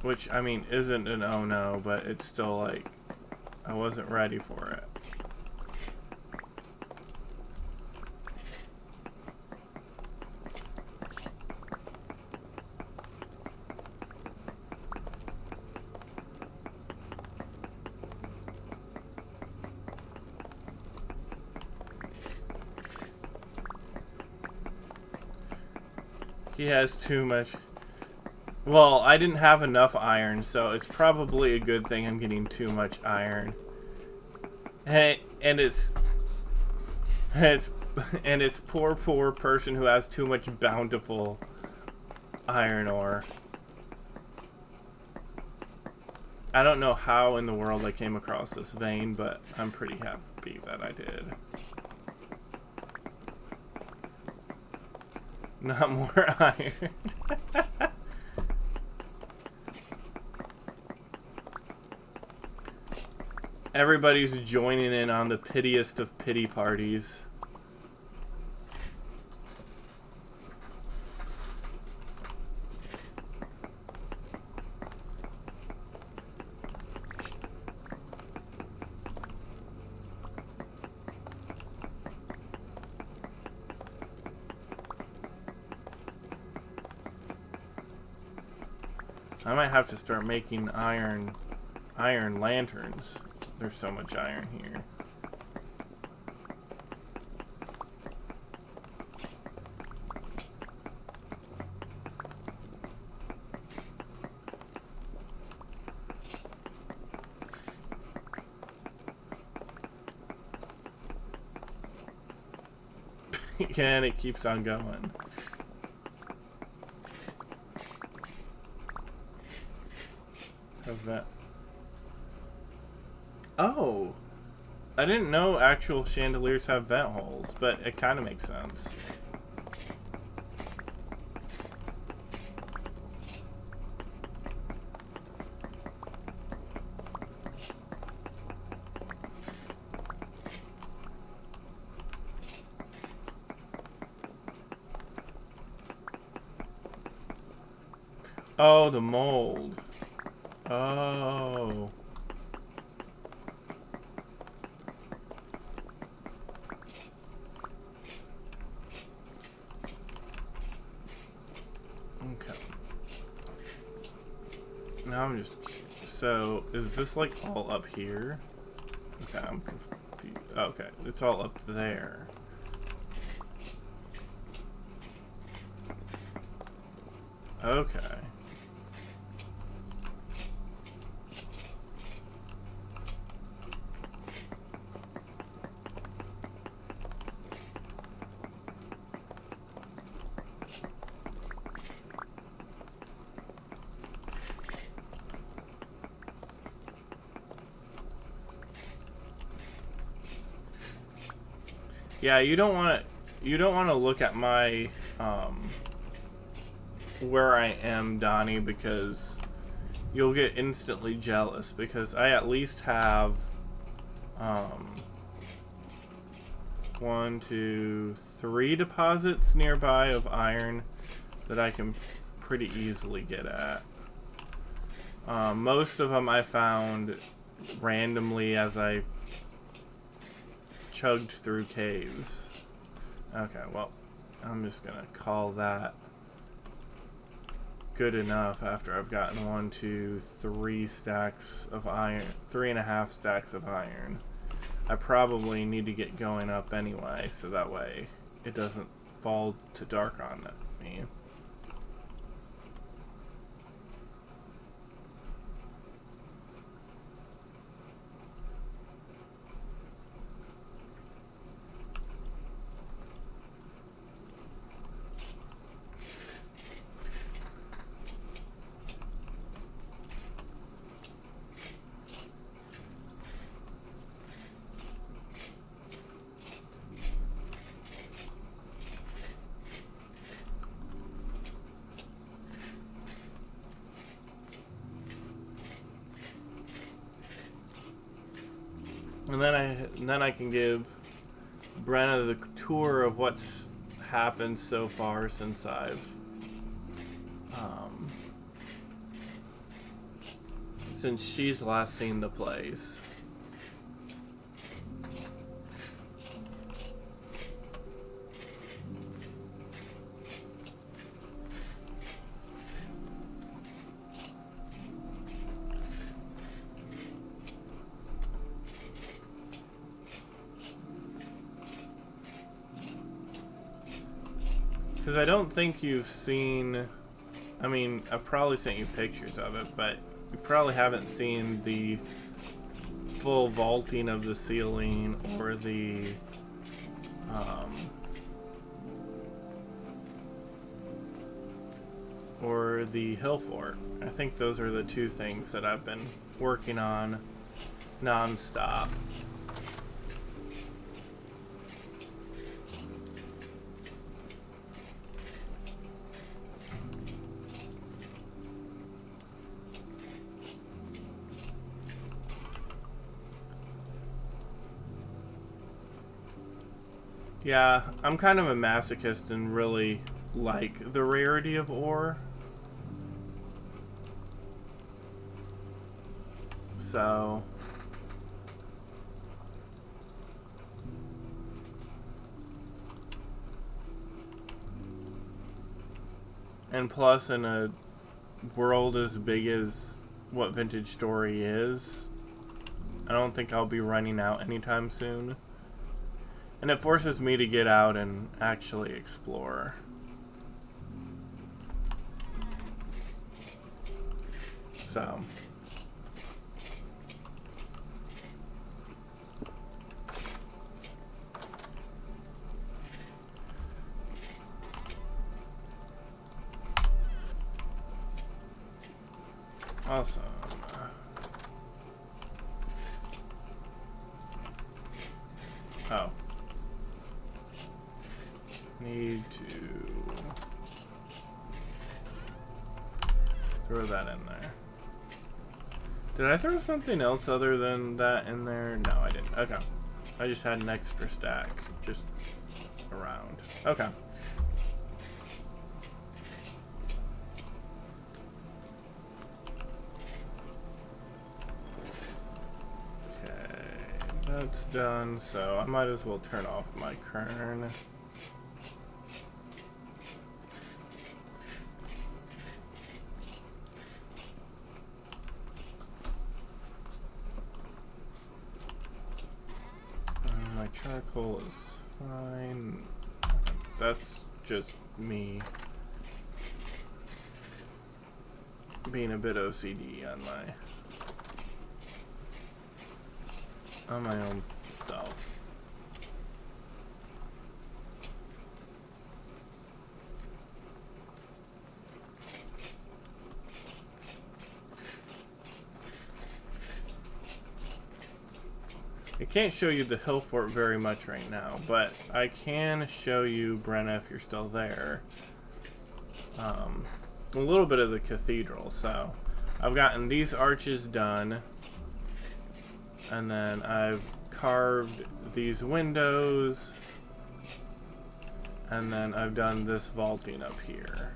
Which, I mean, isn't an oh no, but it's still like... I wasn't ready for it. He has too much. Well, I didn't have enough iron, so it's probably a good thing I'm getting too much iron. And it's poor person who has too much bountiful iron ore. I don't know how in the world I came across this vein, but I'm pretty happy that I did. Not more iron. Everybody's joining in on the pitiest of pity parties. I might have to start making iron lanterns. There's so much iron here. And it keeps on going. How's that? Oh! I didn't know actual chandeliers have vent holes, but it kind of makes sense. Oh, the mold. Oh. Okay. Now I'm just... So, is this like all up here? Okay, I'm confused. Okay, it's all up there. Okay. Yeah, you don't want to look at my where I am, Donnie, because you'll get instantly jealous, because I at least have 1, 2, 3 deposits nearby of iron that I can pretty easily get at. Most of them I found randomly as I chugged through caves. Okay, well, I'm just gonna call that good enough after I've gotten 1, 2, 3 stacks of iron, 3.5 stacks of iron. I probably need to get going up anyway, so that way it doesn't fall to dark on me. And then I can give Brenna the tour of what's happened so far since since she's last seen the place. Because I don't think you've seen, I mean, I've probably sent you pictures of it, but you probably haven't seen the full vaulting of the ceiling or the hill fort. I think those are the two things that I've been working on non-stop. Yeah, I'm kind of a masochist and really like the rarity of ore. So and plus, in a world as big as what Vintage Story is, I don't think I'll be running out anytime soon. And it forces me to get out and actually explore. So. Awesome. Oh. Need to throw that in there. Did I throw something else other than that in there? No, I didn't. Okay. I just had an extra stack just around. Okay. That's done, so I might as well turn off my kern. My charcoal is fine. That's just me being a bit OCD on my own self. I can't show you the hill fort very much right now, but I can show you, Brenna, if you're still there, a little bit of the cathedral. So I've gotten these arches done. And then I've carved these windows. And then I've done this vaulting up here.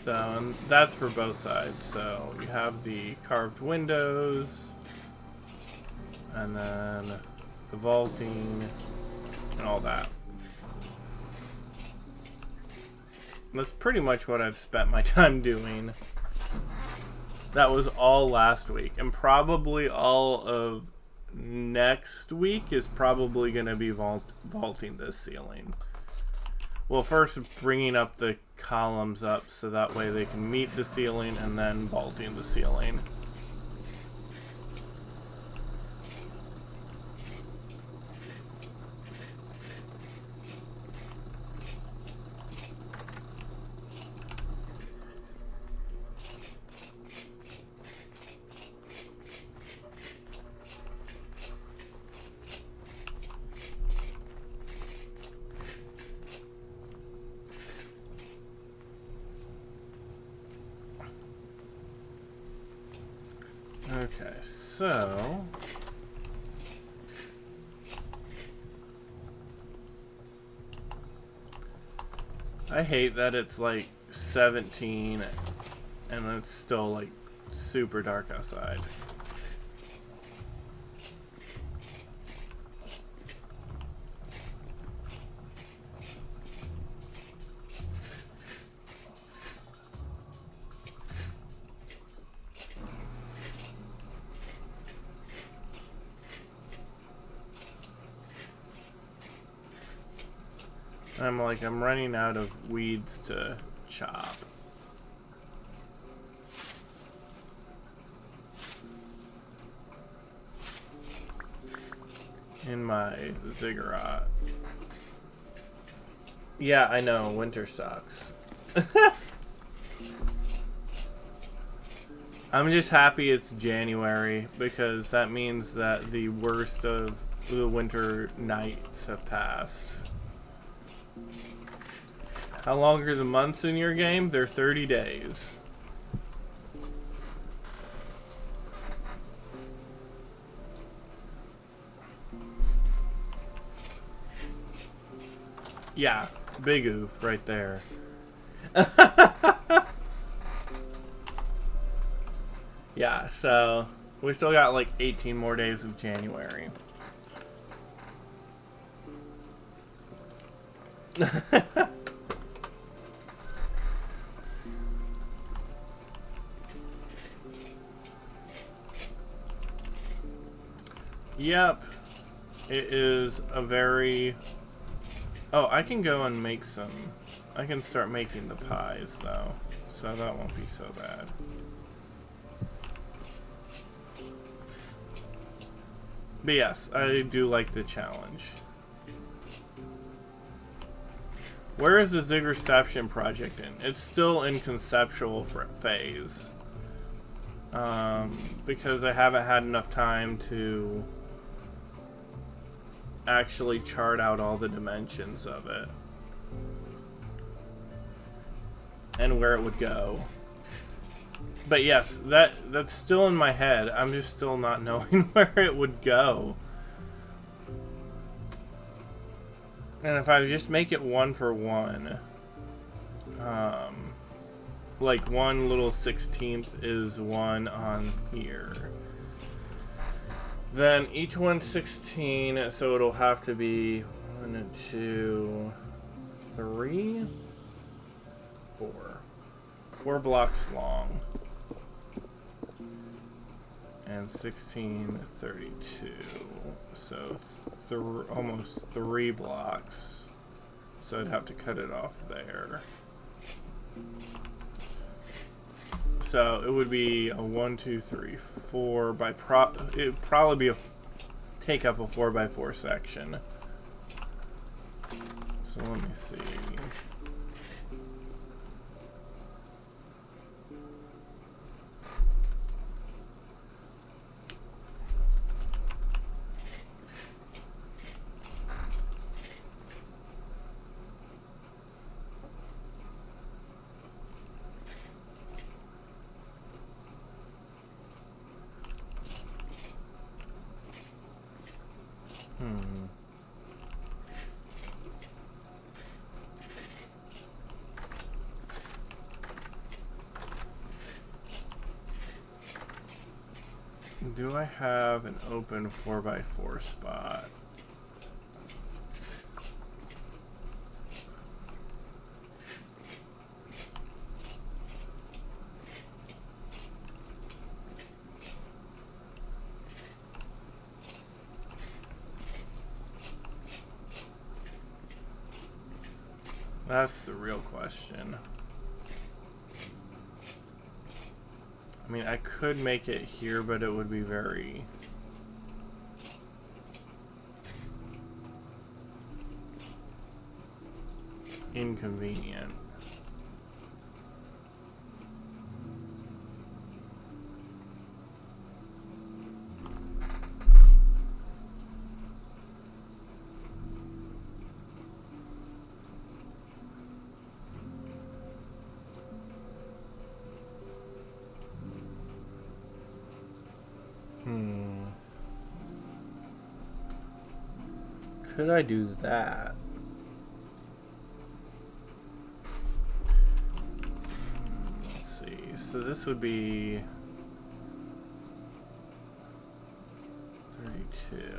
So, and that's for both sides. So you have the carved windows, and then the vaulting, and all that. That's pretty much what I've spent my time doing. That was all last week, and probably all of next week is probably going to be vaulting this ceiling. Well, first bringing up the columns up so that way they can meet the ceiling, and then vaulting the ceiling. Okay, so I hate that it's like 17 and it's still like super dark outside. I'm running out of weeds to chop. In my ziggurat. Yeah, I know, winter sucks. I'm just happy it's January because that means that the worst of the winter nights have passed. How long are the months in your game? They're 30 days. Yeah, big oof right there. Yeah, so we still got like 18 more days of January. Yep, it is a very... Oh, I can go and make some... I can start making the pies, though, so that won't be so bad. But yes, I do like the challenge. Where is the Ziggerception project in? It's still in conceptual phase. Because I haven't had enough time to actually chart out all the dimensions of it and where it would go. But yes, that's still in my head. I'm just still not knowing where it would go. And if I just make it 1 for 1, like one little 16th is 1 on here. Then each one 16, so it'll have to be 1, 2, 3, 4. 4 blocks long. And 16, 32. So almost 3 blocks. So I'd have to cut it off there. So it would be a 1, 2, 3, 4 by it would probably be take up a 4x4 section. So let me see. Do I have an open 4x4 spot? That's the real question. I mean, I could make it here, but it would be very... inconvenient. Could I do that? Let's see. So this would be 32.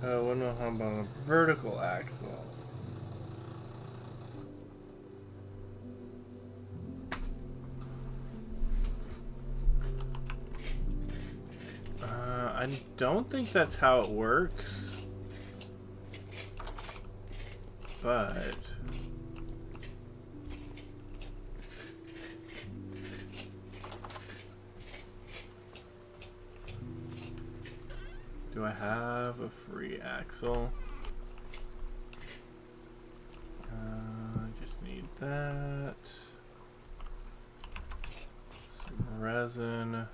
Windmill hump on a vertical axle. I don't think that's how it works, but do I have a free axle? I just need that. Some resin.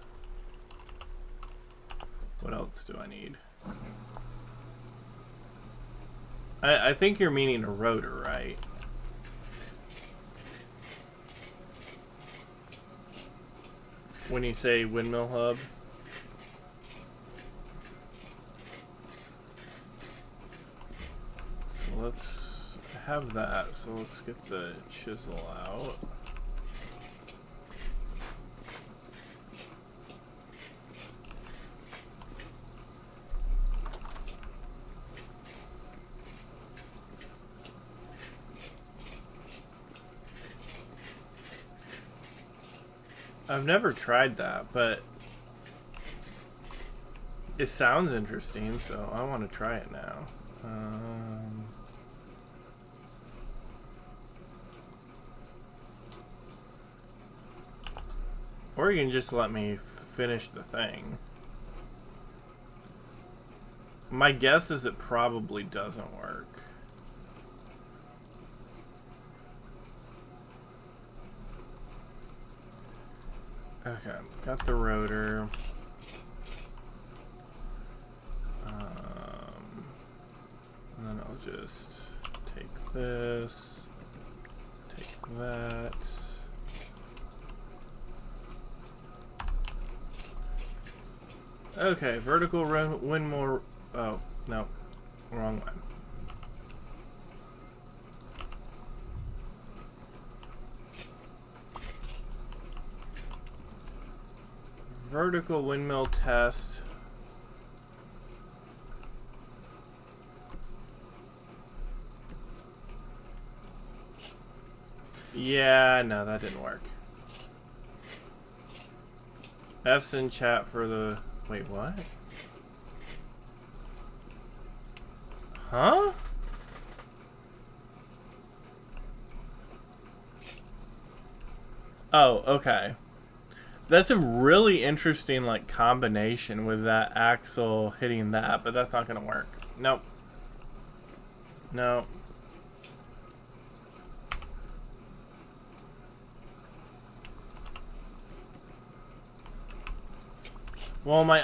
What else do I need? I think you're meaning a rotor, right? When you say windmill hub? Let's have that. So let's get the chisel out. I've never tried that, but it sounds interesting, so I want to try it now. Or you can just let me finish the thing. My guess is it probably doesn't work. Okay, got the rotor. And then I'll just take this, take that. Okay, vertical windmill. Oh, no, wrong one. Vertical windmill test. Yeah, no, that didn't work. F's in chat for the... Wait, what? Huh? Oh, okay. That's a really interesting like combination with that axle hitting that, but that's not gonna work. Nope. No. Well, my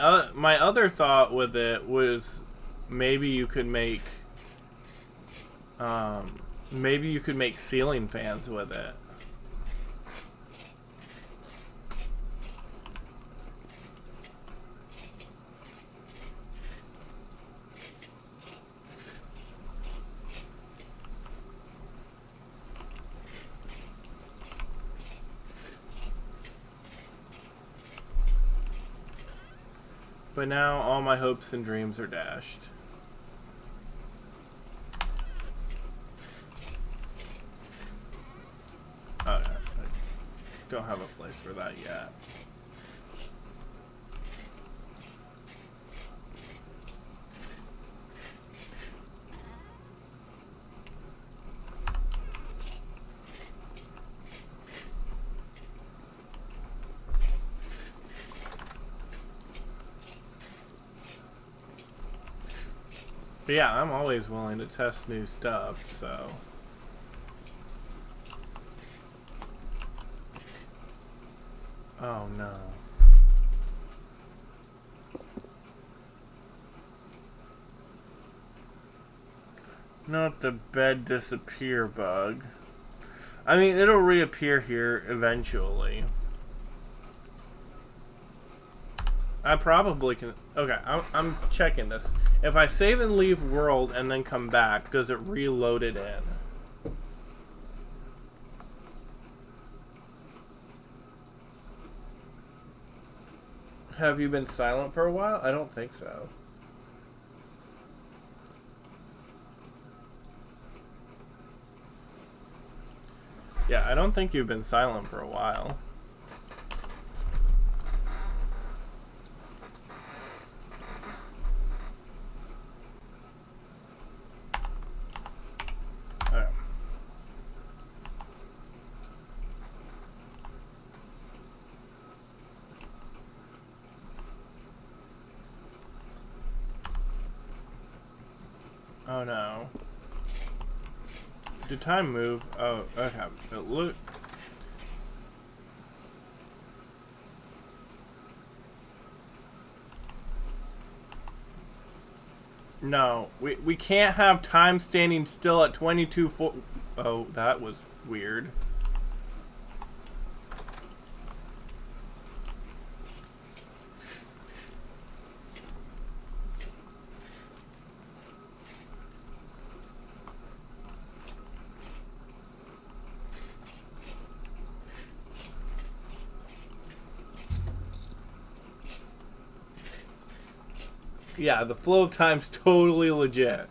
other thought with it was maybe you could make ceiling fans with it. But now all my hopes and dreams are dashed. Oh, I don't have a place for that yet. But yeah, I'm always willing to test new stuff, so. Oh no. Not the bed disappear bug. I mean, it'll reappear here eventually. I probably can. Okay, I'm checking this. If I save and leave world and then come back, does it reload it in? Have you been silent for a while? I don't think so. Yeah, I don't think you've been silent for a while. Oh no. Did time move? Oh, okay. It look. No, we can't have time standing still at 22. Oh, that was weird. Yeah, the flow of time's totally legit.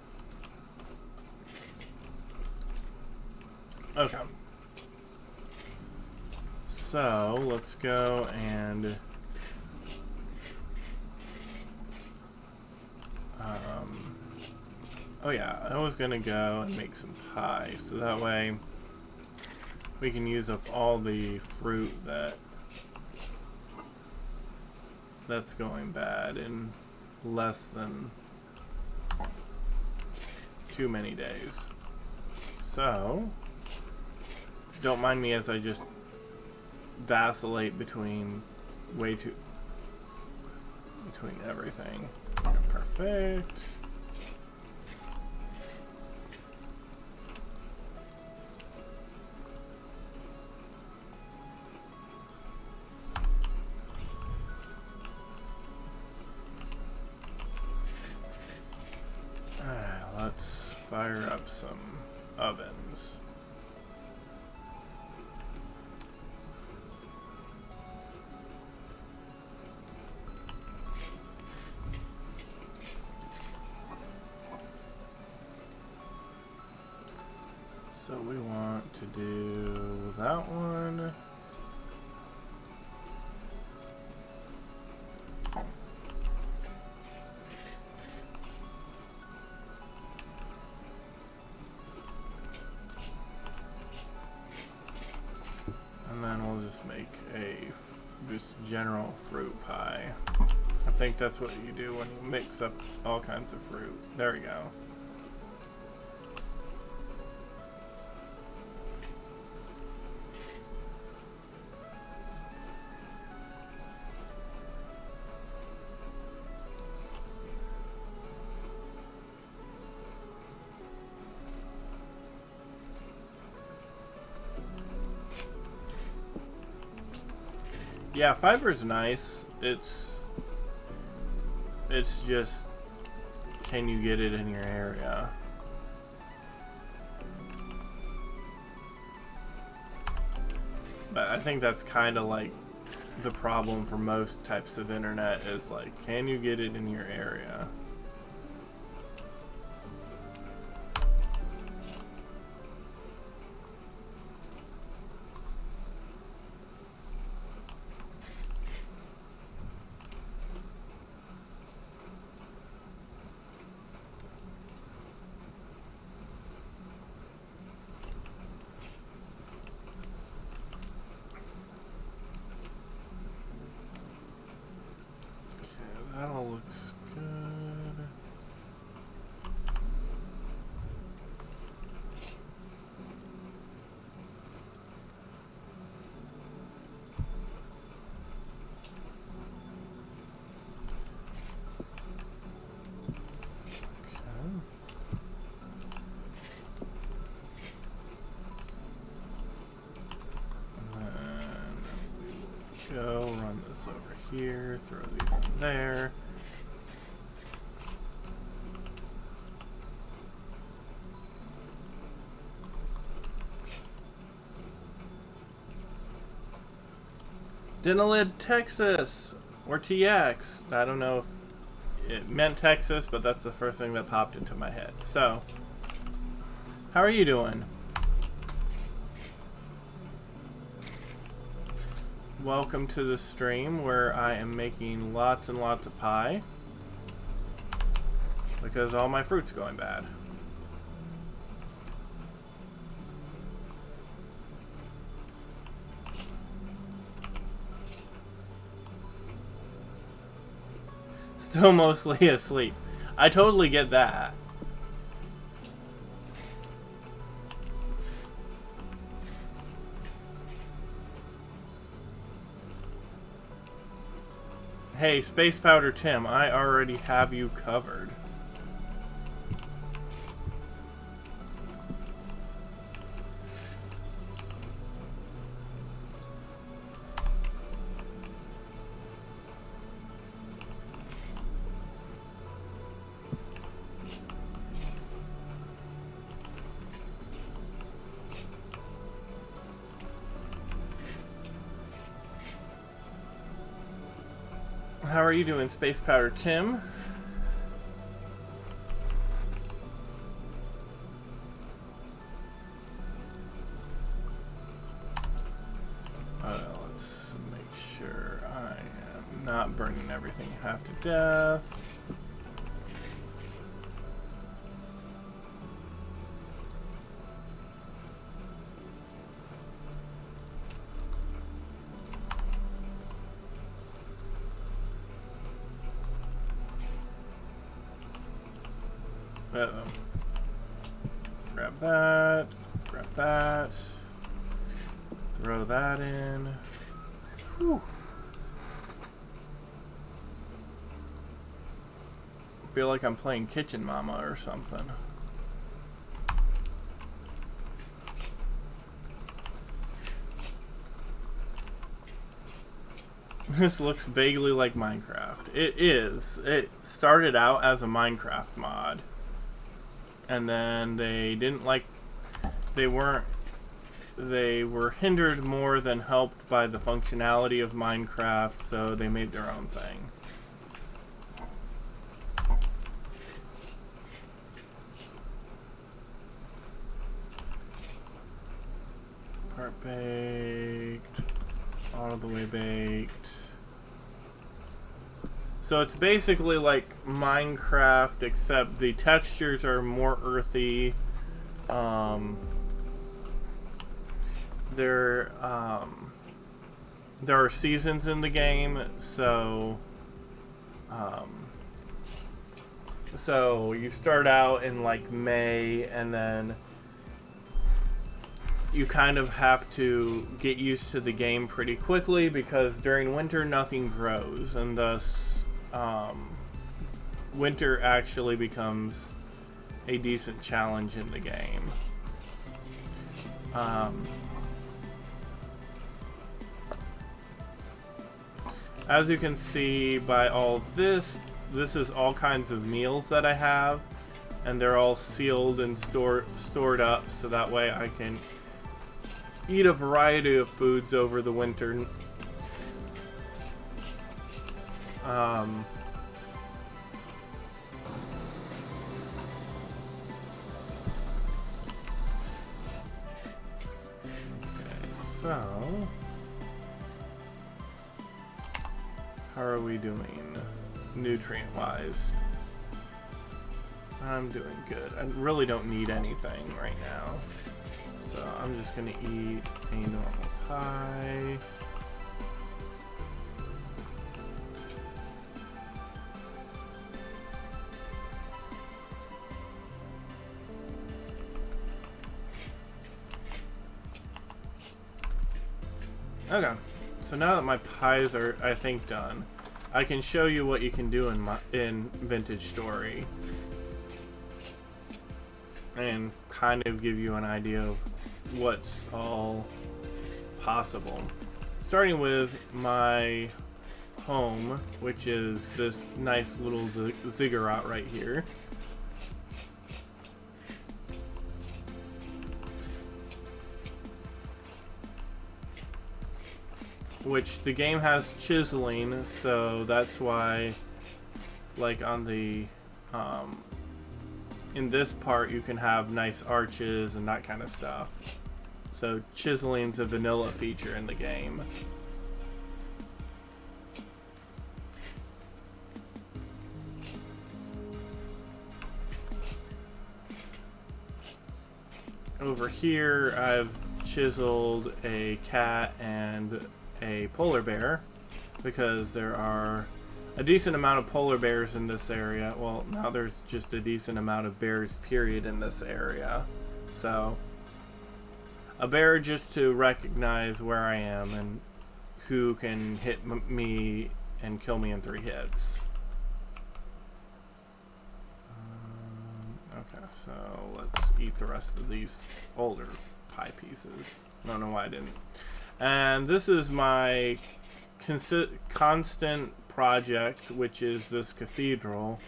Okay. So, let's go and... oh yeah, I was gonna go and make some pie, so that way we can use up all the fruit that's going bad in less than too many days. So, don't mind me as I just vacillate between everything. Perfect. Let's fire up some ovens. So we want to do that one. And then we'll just make a just general fruit pie. I think that's what you do when you mix up all kinds of fruit. There we go. Yeah, fiber's nice. It's just, can you get it in your area? But I think that's kind of like the problem for most types of internet is like, can you get it in your area? That all looks good. Go run this over here, throw these in there. Denalid, Texas, or TX. I don't know if it meant Texas, but that's the first thing that popped into my head. So, how are you doing? Welcome to the stream where I am making lots and lots of pie because all my fruit's going bad. Still mostly asleep. I totally get that. Hey, Space Powder Tim, I already have you covered. How are you doing, Space Powder Tim? Let's make sure I am not burning everything half to death. Uh-oh. Grab that. Grab that. Throw that in. Whew. Feel like I'm playing Kitchen Mama or something. This looks vaguely like Minecraft. It is. It started out as a Minecraft mod. And then they didn't like, they were hindered more than helped by the functionality of Minecraft, so they made their own thing. Part baked, all the way baked. So it's basically like Minecraft, except the textures are more earthy. They're there are seasons in the game, so so you start out in like May, and then you kind of have to get used to the game pretty quickly, because during winter nothing grows, and thus winter actually becomes a decent challenge in the game. As you can see by all this is all kinds of meals that I have, and they're all sealed and stored up, so that way I can eat a variety of foods over the winter. Okay, so how are we doing nutrient-wise? I'm doing good. I really don't need anything right now. So I'm just gonna eat a normal pie. Okay, so now that my pies are, I think, done, I can show you what you can do in Vintage Story, and kind of give you an idea of what's all possible. Starting with my home, which is this nice little ziggurat right here. Which the game has chiseling, so that's why, like on the in this part, you can have nice arches and that kind of stuff. So chiseling's a vanilla feature in the game. Over here, I've chiseled a cat and a polar bear, because there are a decent amount of polar bears in this area. Well, now there's just a decent amount of bears, period, in this area. So, a bear just to recognize where I am and who can hit me and kill me in 3 hits. Okay, so let's eat the rest of these older pie pieces. I don't know why I didn't. And this is my constant project, which is this cathedral.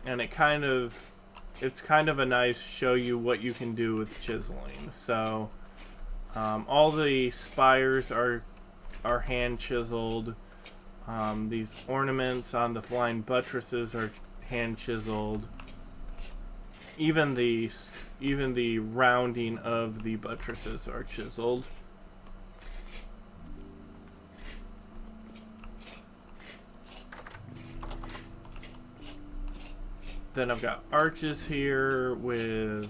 And it's kind of a nice show you what you can do with chiseling. So all the spires are hand chiseled. These ornaments on the flying buttresses are hand chiseled. Even the rounding of the buttresses are chiseled. Then I've got arches here with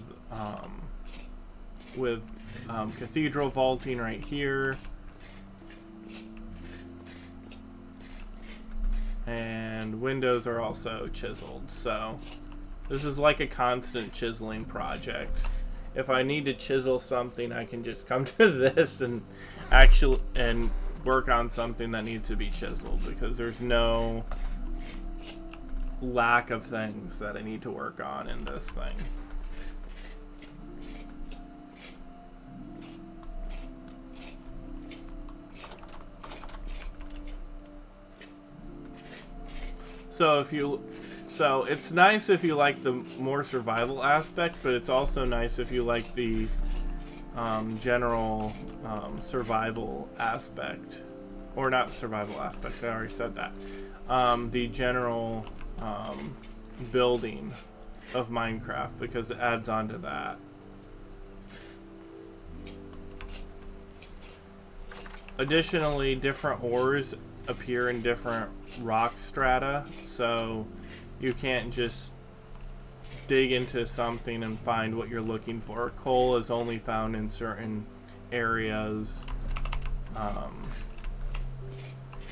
cathedral vaulting right here. And windows are also chiseled, so this is like a constant chiseling project. If I need to chisel something, I can just come to this and work on something that needs to be chiseled, because there's no lack of things that I need to work on in this thing. So it's nice if you like the more survival aspect, but it's also nice if you like the general survival aspect. Or not survival aspect, I already said that. The general building of Minecraft, because it adds on to that. Additionally, different ores appear in different rock strata, so you can't just dig into something and find what you're looking for. Coal is only found in certain areas,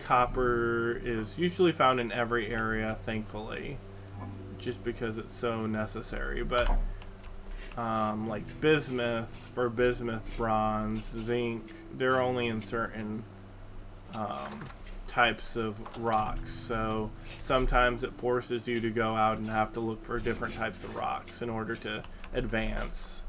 Copper is usually found in every area, thankfully, just because it's so necessary. But like bismuth, for bismuth, bronze, zinc, they're only in certain types of rocks. So sometimes it forces you to go out and have to look for different types of rocks in order to advance.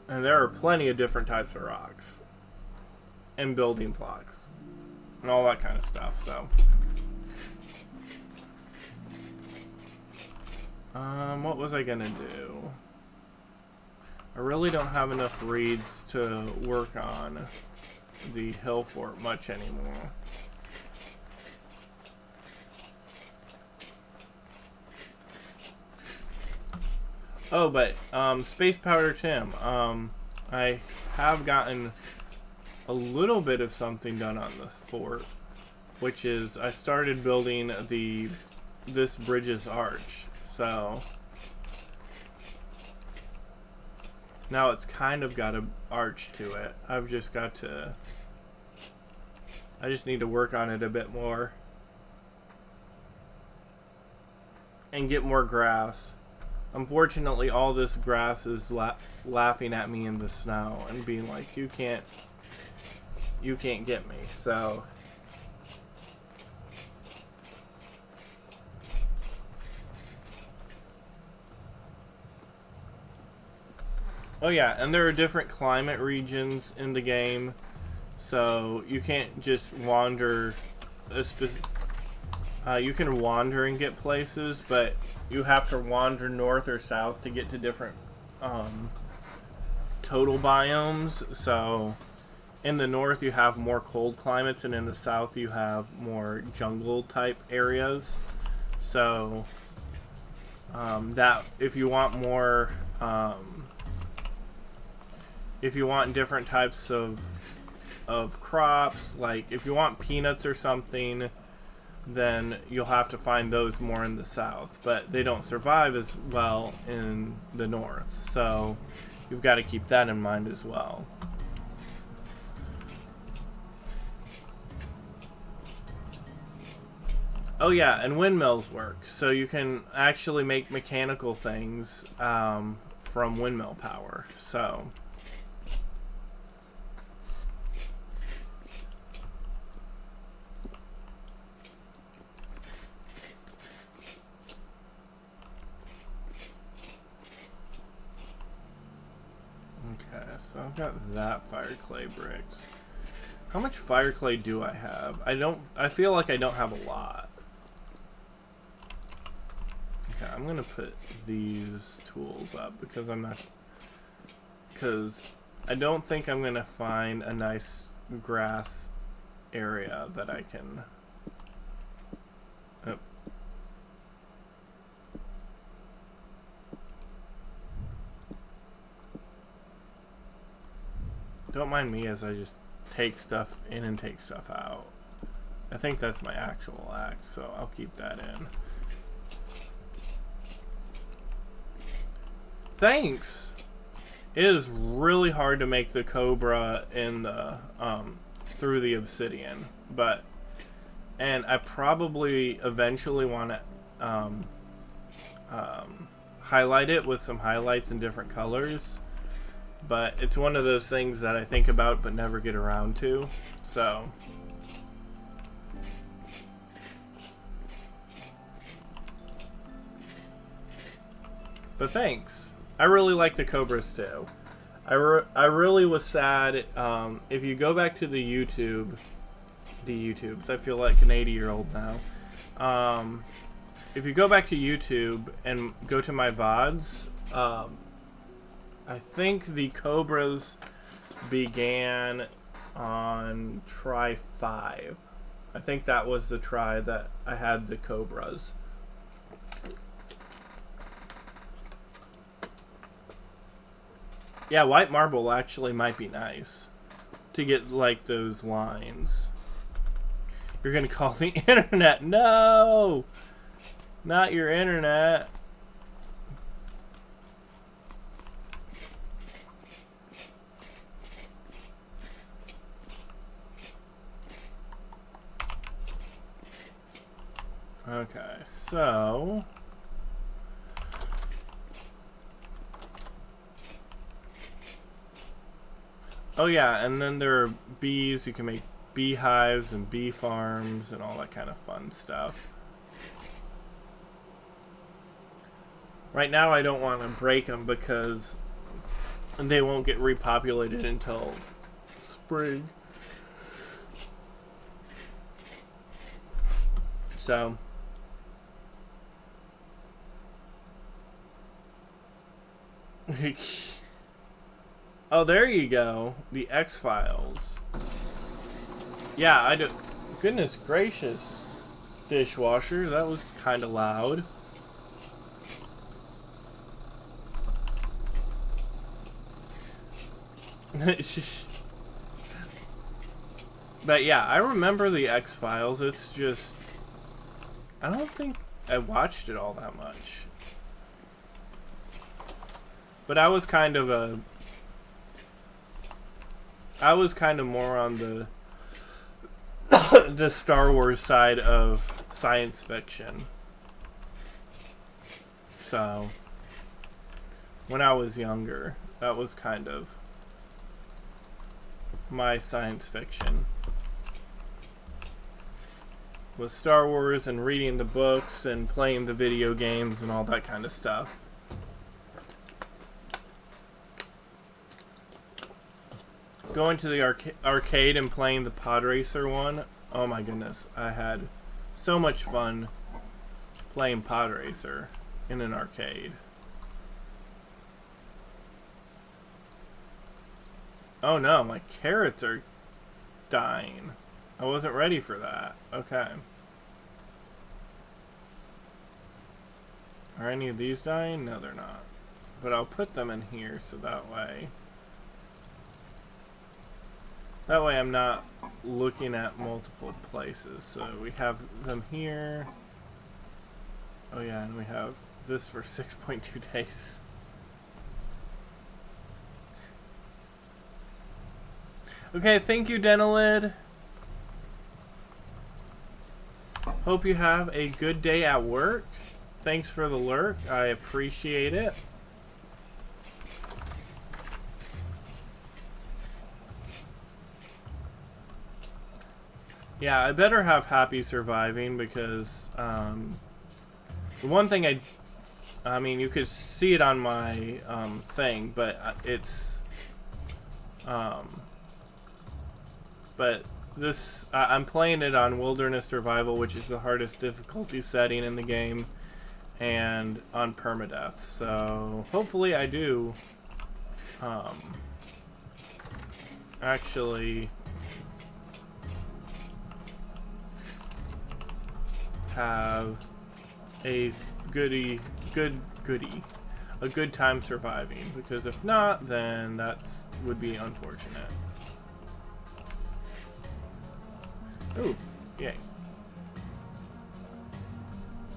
And there are plenty of different types of rocks and building blocks and all that kind of stuff. So what was I gonna do? I really don't have enough reeds to work on the hill fort much anymore. Oh, but Space Powder Tim, I have gotten a little bit of something done on the fort, which is I started building this bridge's arch. So now it's kind of got an arch to it. I just need to work on it a bit more and get more grass. Unfortunately, all this grass is laughing at me in the snow and being like, you can't get me. So oh yeah, and there are different climate regions in the game, so you can't just wander you can wander and get places, but you have to wander north or south to get to different total biomes. So in the north you have more cold climates, and in the south you have more jungle type areas. So that if you want more if you want different types of crops, like if you want peanuts or something, then you'll have to find those more in the south, but they don't survive as well in the north, so you've got to keep that in mind as well. Oh yeah, and windmills work, so you can actually make mechanical things from windmill power. So so I've got that fire clay bricks. How much fire clay do I have? I feel like I don't have a lot. Okay, I'm gonna put these tools up because I don't think I'm gonna find a nice grass area that I can. Oh. Don't mind me as I just take stuff in and take stuff out. I think that's my actual axe, so I'll keep that in. Thanks! It is really hard to make the cobra in the through the obsidian, and I probably eventually want to highlight it with some highlights in different colors. But it's one of those things that I think about but never get around to. So but thanks. I really like the cobras too. I really was sad. If you go back to the YouTubes, I feel like an 80-year-old now. If you go back to YouTube and go to my VODs, I think the cobras began on try 5. I think that was the try that I had the cobras. Yeah, white marble actually might be nice to get like those lines. You're gonna call the internet? No! Not your internet. Okay, so... Oh yeah, and then there are bees. You can make beehives and bee farms and all that kind of fun stuff. Right now I don't want to break them because they won't get repopulated until spring. So... Oh, there you go. The X-Files. Yeah, I do. Goodness gracious. Dishwasher, that was kind of loud. But yeah, I remember the X-Files. It's just... I don't think I watched it all that much. But I was kind of more on the the Star Wars side of science fiction. So, when I was younger, that was kind of my science fiction. Was Star Wars and reading the books and playing the video games and all that kind of stuff. Going to the arcade and playing the Pod Racer one. Oh my goodness. I had so much fun playing Pod Racer in an arcade. Oh no, my carrots are dying. I wasn't ready for that. Okay. Are any of these dying? No, they're not. But I'll put them in here so that way... That way I'm not looking at multiple places. So we have them here. Oh yeah, and we have this for 6.2 days. Okay, thank you, Dentalid. Hope you have a good day at work. Thanks for the lurk. I appreciate it. Yeah, I better have happy surviving because the one thing I mean, you could see it on my thing, but it's but this I'm playing it on Wilderness Survival, which is the hardest difficulty setting in the game, and on Permadeath. So hopefully I do actually have a good time surviving, because if not, then that's would be unfortunate. Ooh, yay.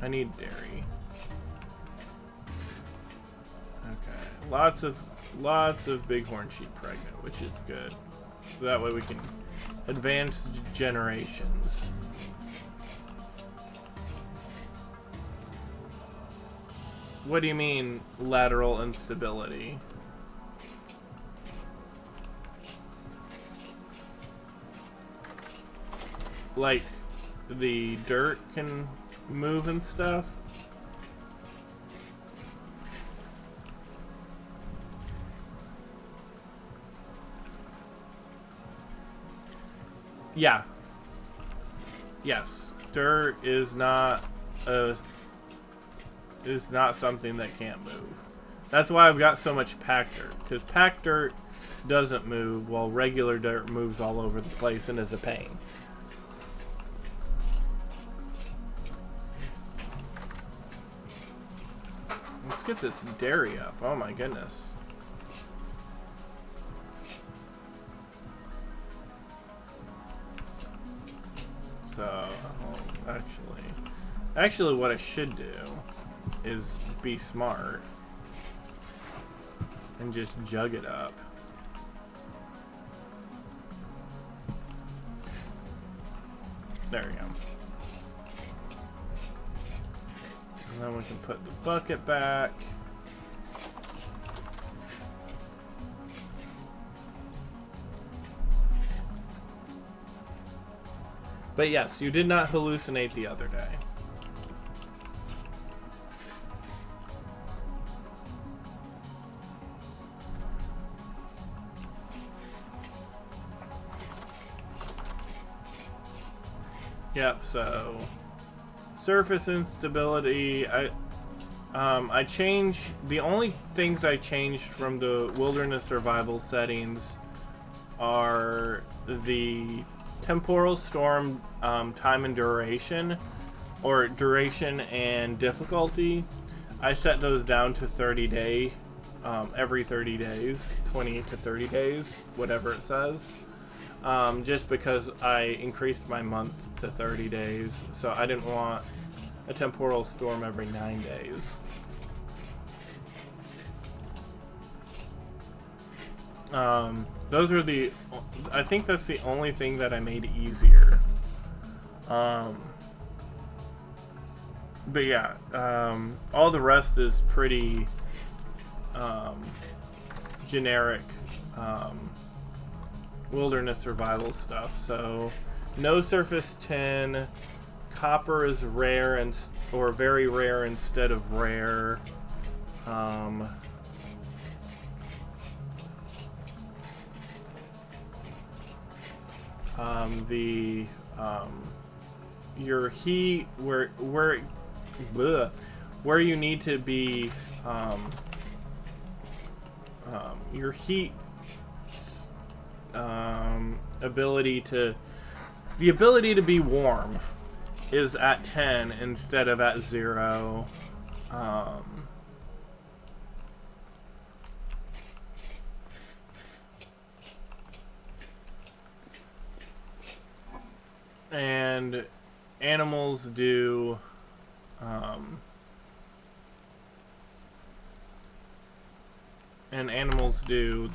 I need dairy. Okay. Lots of bighorn sheep pregnant, which is good. So that way we can advance generations. What do you mean, lateral instability? Like, the dirt can move and stuff? Yeah. Yes. Dirt is not something that can't move. That's why I've got so much packed dirt, because packed dirt doesn't move while regular dirt moves all over the place and is a pain. Let's get this dairy up. Oh my goodness. So, actually what I should do is be smart and just jug it up. There we go. then we can put the bucket back. But yes, you did not hallucinate the other day. Yep, so surface instability, I changed, the only things I changed from the wilderness survival settings are the temporal storm time and duration, or duration and difficulty. I set those down to 30 day, every 30 days, 20 to 30 days, whatever it says. Just because I increased my month to 30 days, so I didn't want a temporal storm every 9 days. Those are the, I think that's the only thing that I made easier. But yeah, all the rest is pretty, generic, wilderness survival stuff. So no surface tin, copper is rare and or very rare instead of rare. Your heat where you need to be, your heat ability to be warm is at 10 instead of at 0. And animals do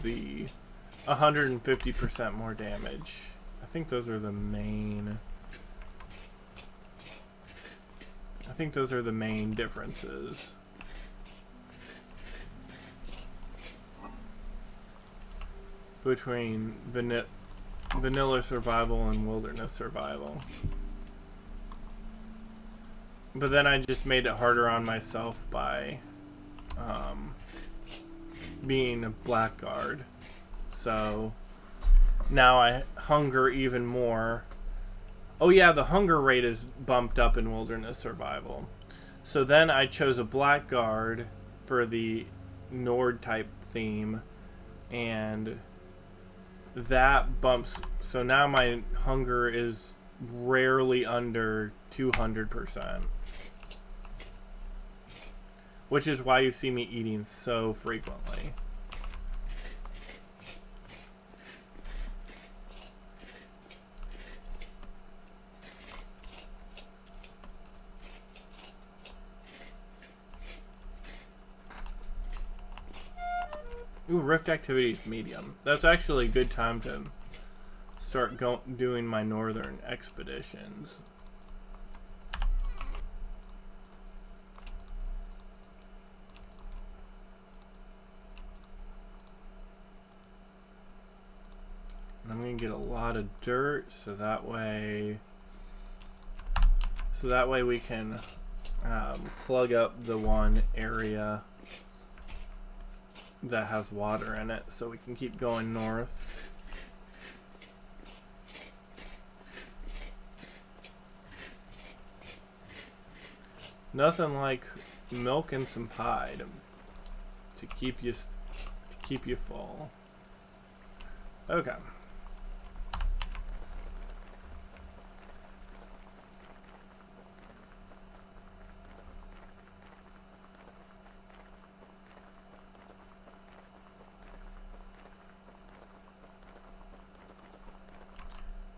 the 150% more damage. I think those are the main differences. Between vanilla survival and wilderness survival. But then I just made it harder on myself by being a Blackguard. So now I hunger even more. Oh yeah, the hunger rate is bumped up in wilderness survival. So then I chose a Blackguard for the Nord type theme, and that bumps, so now my hunger is rarely under 200%, which is why you see me eating so frequently. Ooh, Rift activity is medium. That's actually a good time to start doing my northern expeditions. And I'm gonna get a lot of dirt, so that way we can plug up the one area that has water in it, so we can keep going north. Nothing like milk and some pie to keep you full. Okay.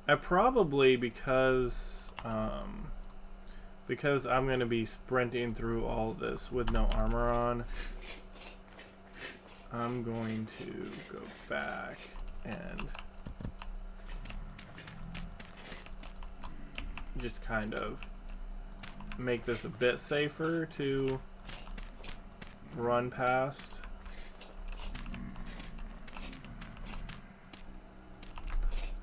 I probably, because I'm going to be sprinting through all this with no armor on, I'm going to go back and just kind of make this a bit safer to run past.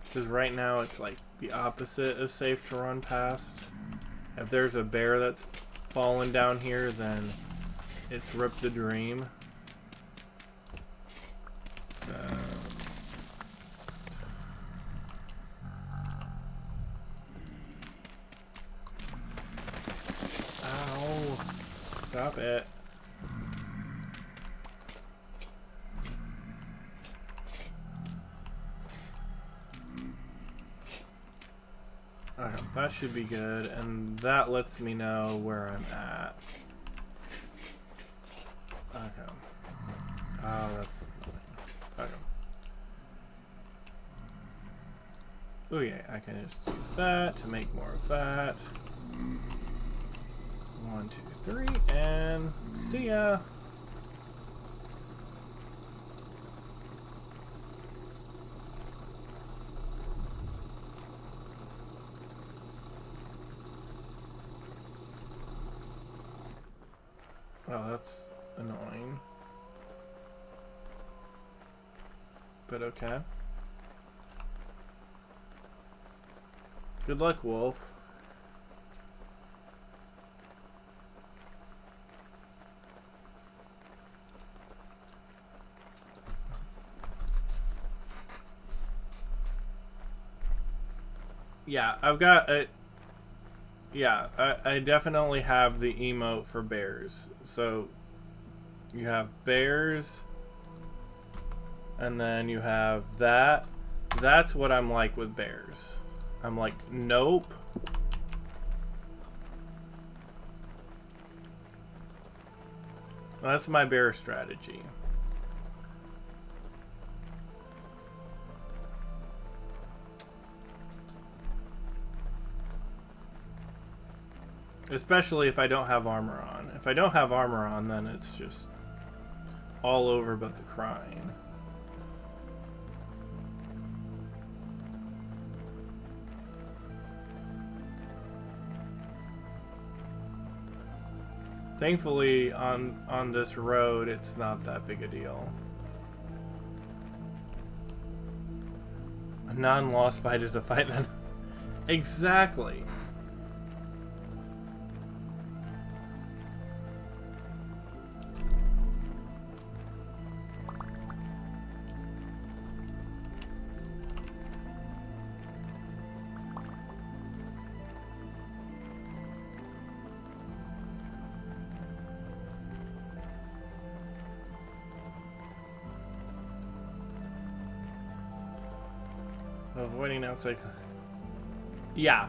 Because right now it's like the opposite of safe to run past. If there's a bear that's fallen down here, then it's ripped the dream. So... Ow! Stop it. Okay, that should be good, and that lets me know where I'm at. Okay. Oh, that's okay. Oh yeah, I can just use that to make more of that. 1, 2, 3, and see ya. Oh, that's annoying. But okay. Good luck, Wolf. Yeah, I've got a... Yeah, I definitely have the emote for bears. So, you have bears, and then you have that. That's what I'm like with bears. I'm like, nope. That's my bear strategy. Especially if I don't have armor on. If I don't have armor on, then it's just all over but the crying. Thankfully, on this road, it's not that big a deal. A non-lost fight is a fight then. Exactly. Avoiding outside. Yeah.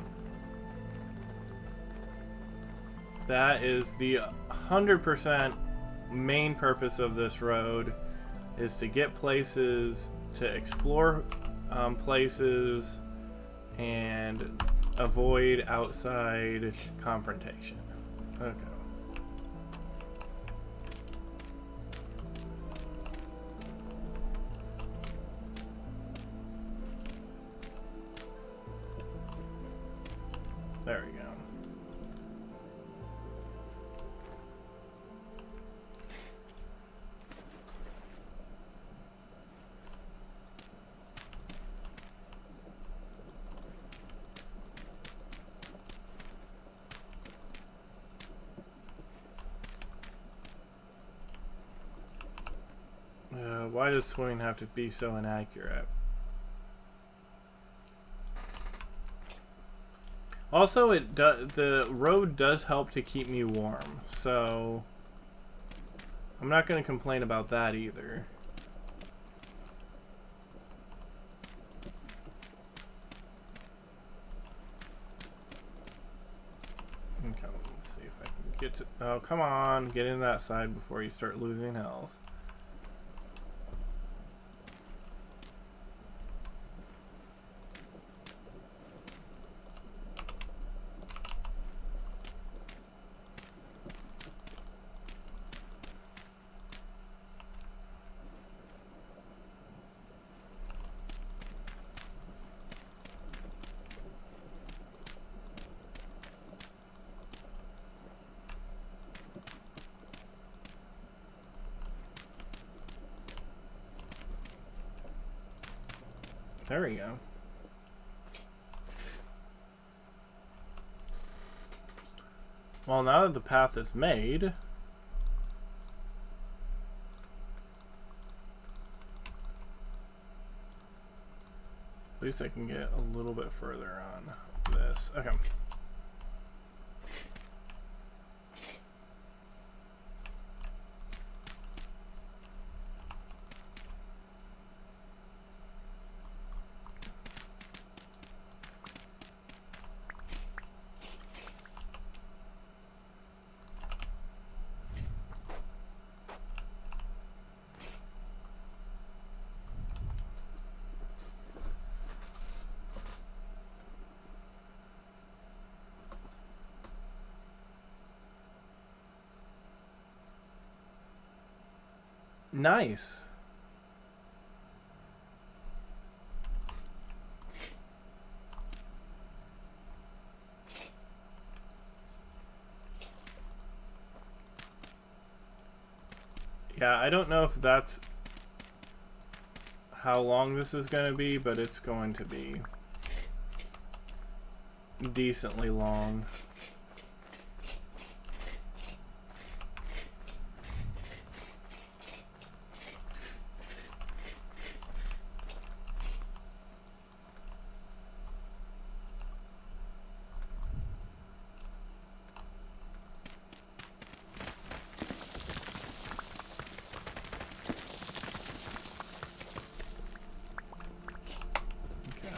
That is the 100% main purpose of this road, is to get places, to explore places, and avoid outside confrontation. Okay. There we go. Why does swimming have to be so inaccurate? Also, the road does help to keep me warm, so I'm not going to complain about that either. Okay, let's see if I can get to... Oh, come on, get in that side before you start losing health. There we go. Well, now that the path is made, at least I can get a little bit further on this. Okay. Nice. Yeah, I don't know if that's how long this is going to be, but it's going to be decently long.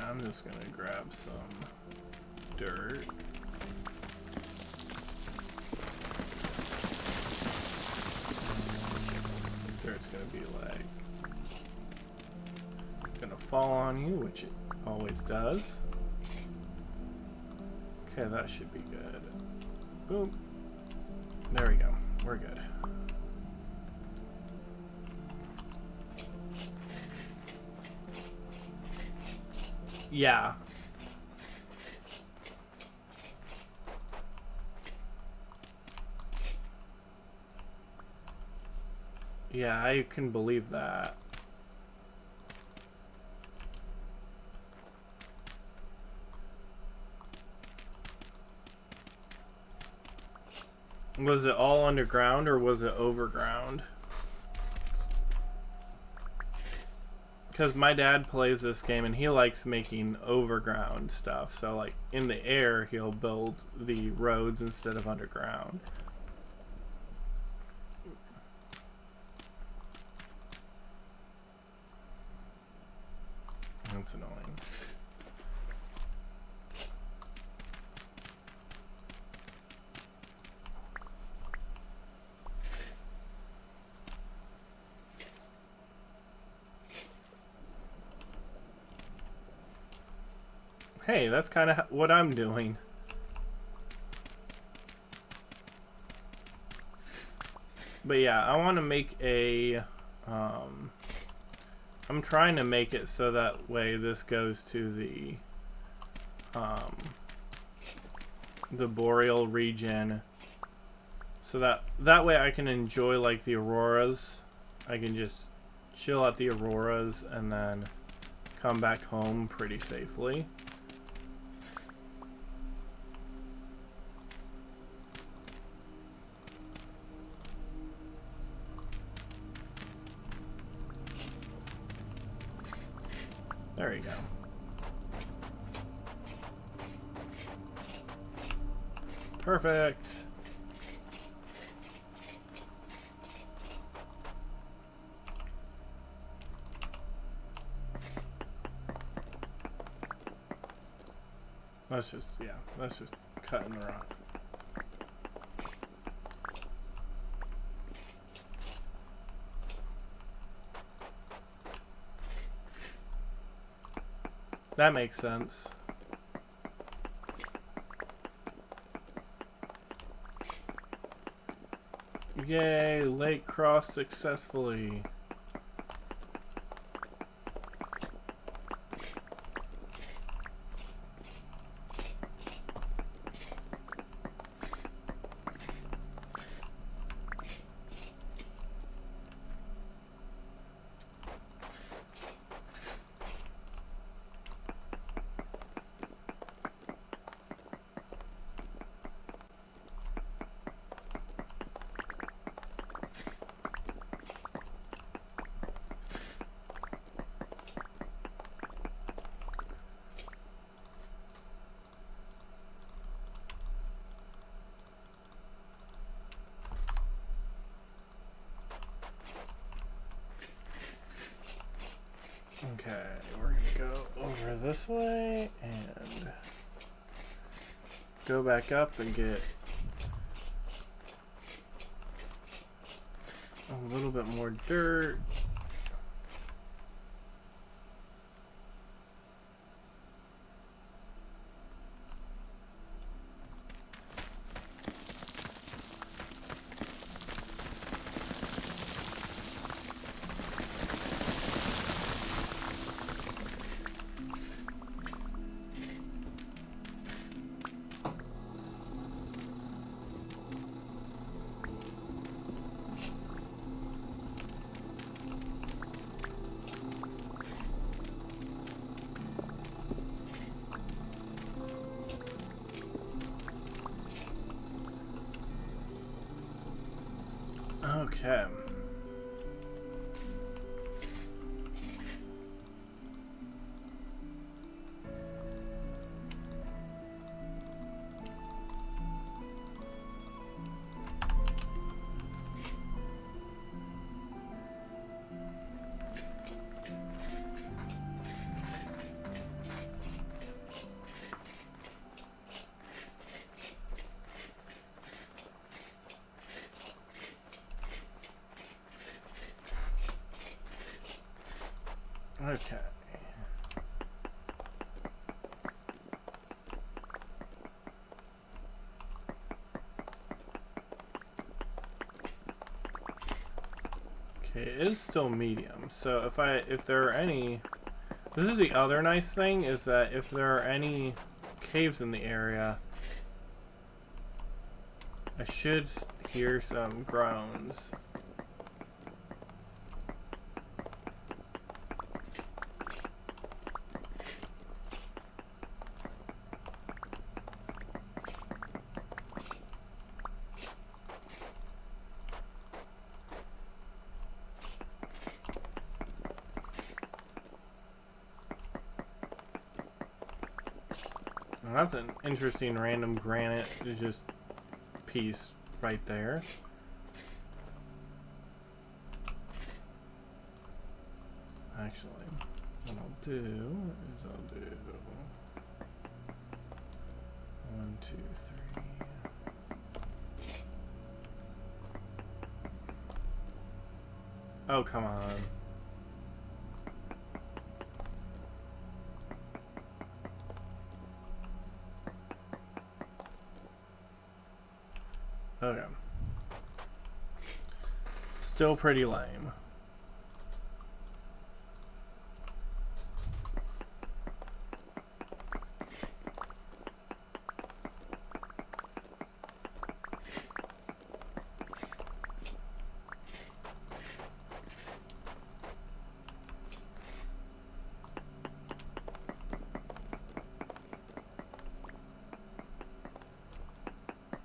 I'm just gonna grab some dirt. Dirt's gonna be like gonna fall on you, which it always does. Okay, that should be good. Boom. There we go. We're good. Yeah. Yeah, I can believe that. Was it all underground or was it overground? Because my dad plays this game and he likes making overground stuff. So like in the air he'll build the roads instead of underground. That's annoying. Hey, that's kind of what I'm doing. But yeah, I want to make a... I'm trying to make it so that way this goes to the boreal region. So that way I can enjoy like the auroras. I can just chill at the auroras and then come back home pretty safely. There you go. Perfect. Let's just cut in the rock. That makes sense. Yay, lake crossed successfully. Okay, we're gonna go over this way and go back up and get a little bit more dirt. Okay. Okay. Okay, it is still medium. So if there are any, this is the other nice thing, is that if there are any caves in the area, I should hear some groans. That's an interesting random granite just piece right there. Actually, what I'll do is I'll do 1, 2, 3. Oh, come on. Okay. Still pretty lame.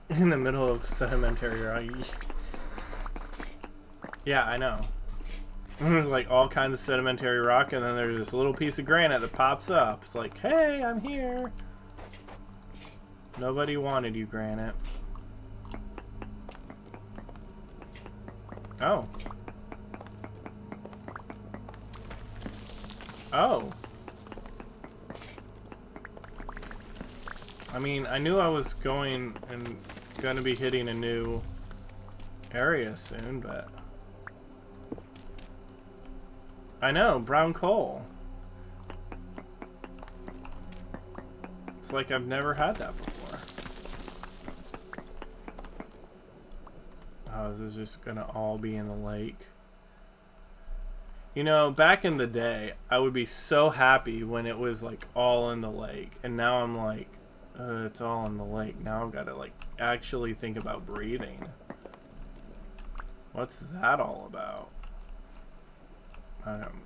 In the middle of sedimentary rock. Yeah, I know. There's like all kinds of sedimentary rock, and then there's this little piece of granite that pops up. It's like, hey, I'm here. Nobody wanted you, granite. Oh. Oh. I mean, I knew I was going and gonna be hitting a new area soon, but I know, brown coal. It's like I've never had that before. Oh, this is just gonna all be in the lake. You know, back in the day, I would be so happy when it was like all in the lake, and now I'm like, it's all in the lake. Now I've got to like actually think about breathing. What's that all about? I don't.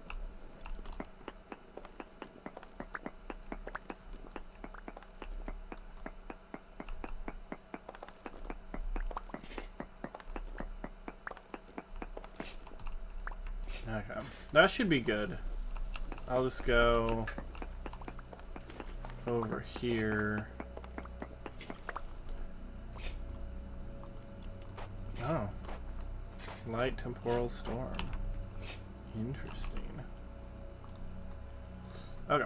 Okay, that should be good. I'll just go over here. Oh. Light temporal storm. Interesting. Okay.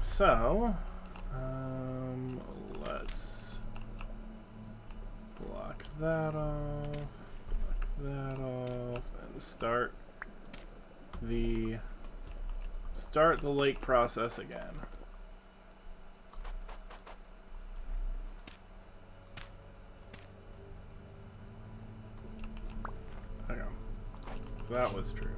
So, let's block that off, and start the lake process again. Okay. So that was true.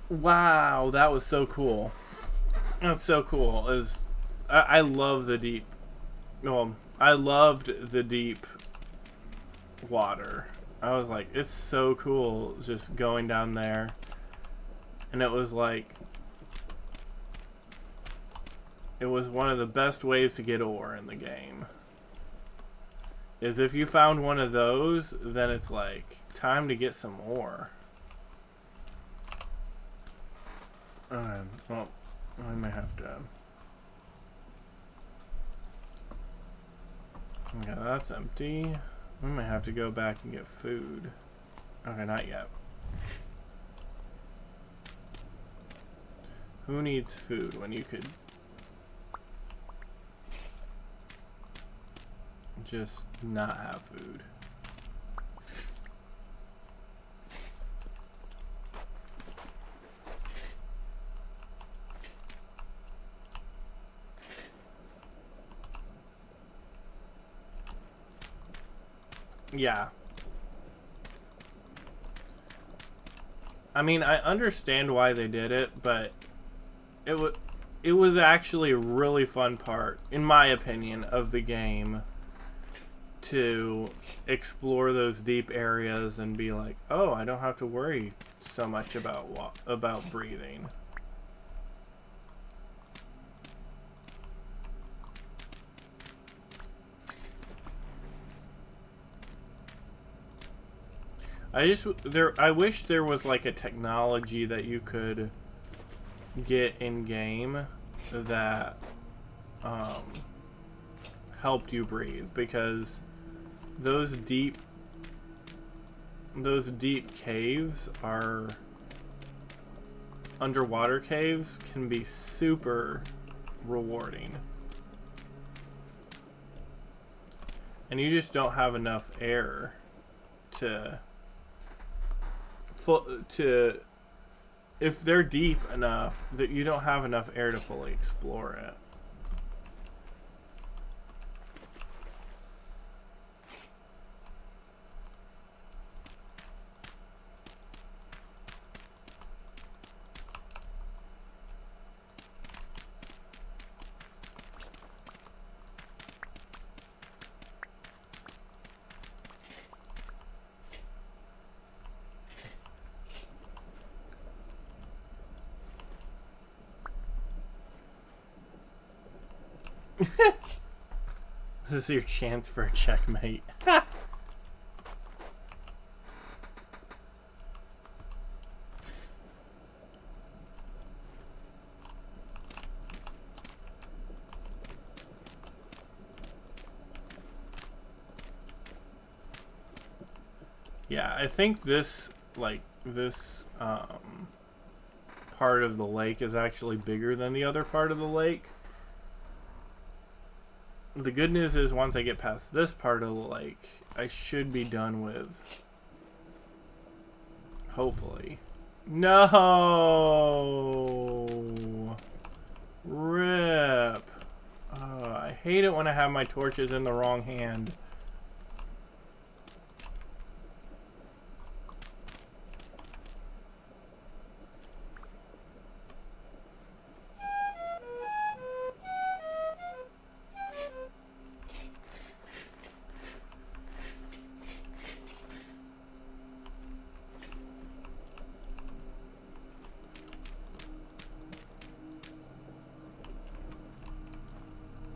Wow, that was so cool. That's so cool. I love the deep. Well, I loved the deep water. I was like, it's so cool just going down there. And it was like, it was one of the best ways to get ore in the game. Is if you found one of those, then it's like, time to get some ore. Well, I might have to. Okay, that's empty. We might have to go back and get food. Okay, not yet. Who needs food when you could just not have food? Yeah. I mean, I understand why they did it, but it was actually a really fun part, in my opinion, of the game to explore those deep areas and be like, oh, I don't have to worry so much about breathing. I wish there was like a technology that you could get in game that helped you breathe, because those deep caves are underwater caves can be super rewarding, and you just don't have enough air to if they're deep enough that you don't have enough air to fully explore it. This is your chance for a checkmate. Yeah, I think this part of the lake is actually bigger than the other part of the lake. The good news is once I get past this part of the lake, I should be done with. Hopefully. No! Rip. I hate it when I have my torches in the wrong hand.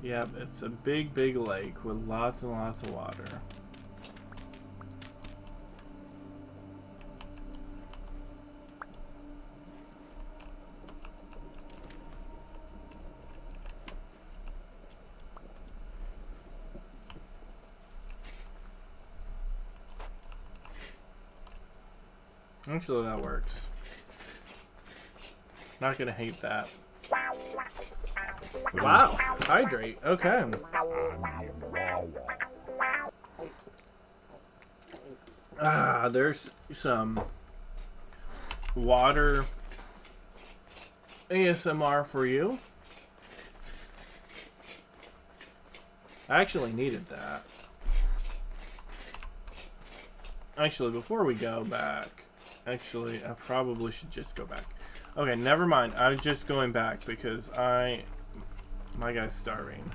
Yep, it's a big, big lake with lots and lots of water. Actually, that works. Not gonna hate that. Wow, hydrate. Okay. Ah, there's some water ASMR for you. I actually needed that. Actually, before we go back, actually, I probably should just go back. Okay, never mind. I'm just going back because my guy's starving.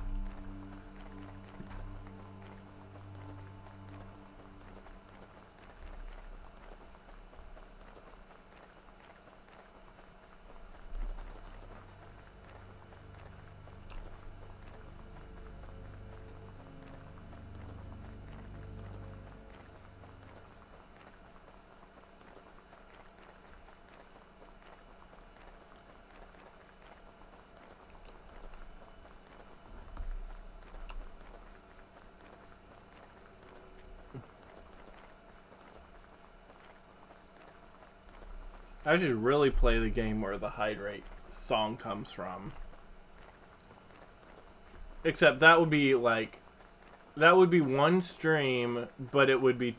I should really play the game where the hydrate song comes from. Except that would be like, that would be one stream, but it would be,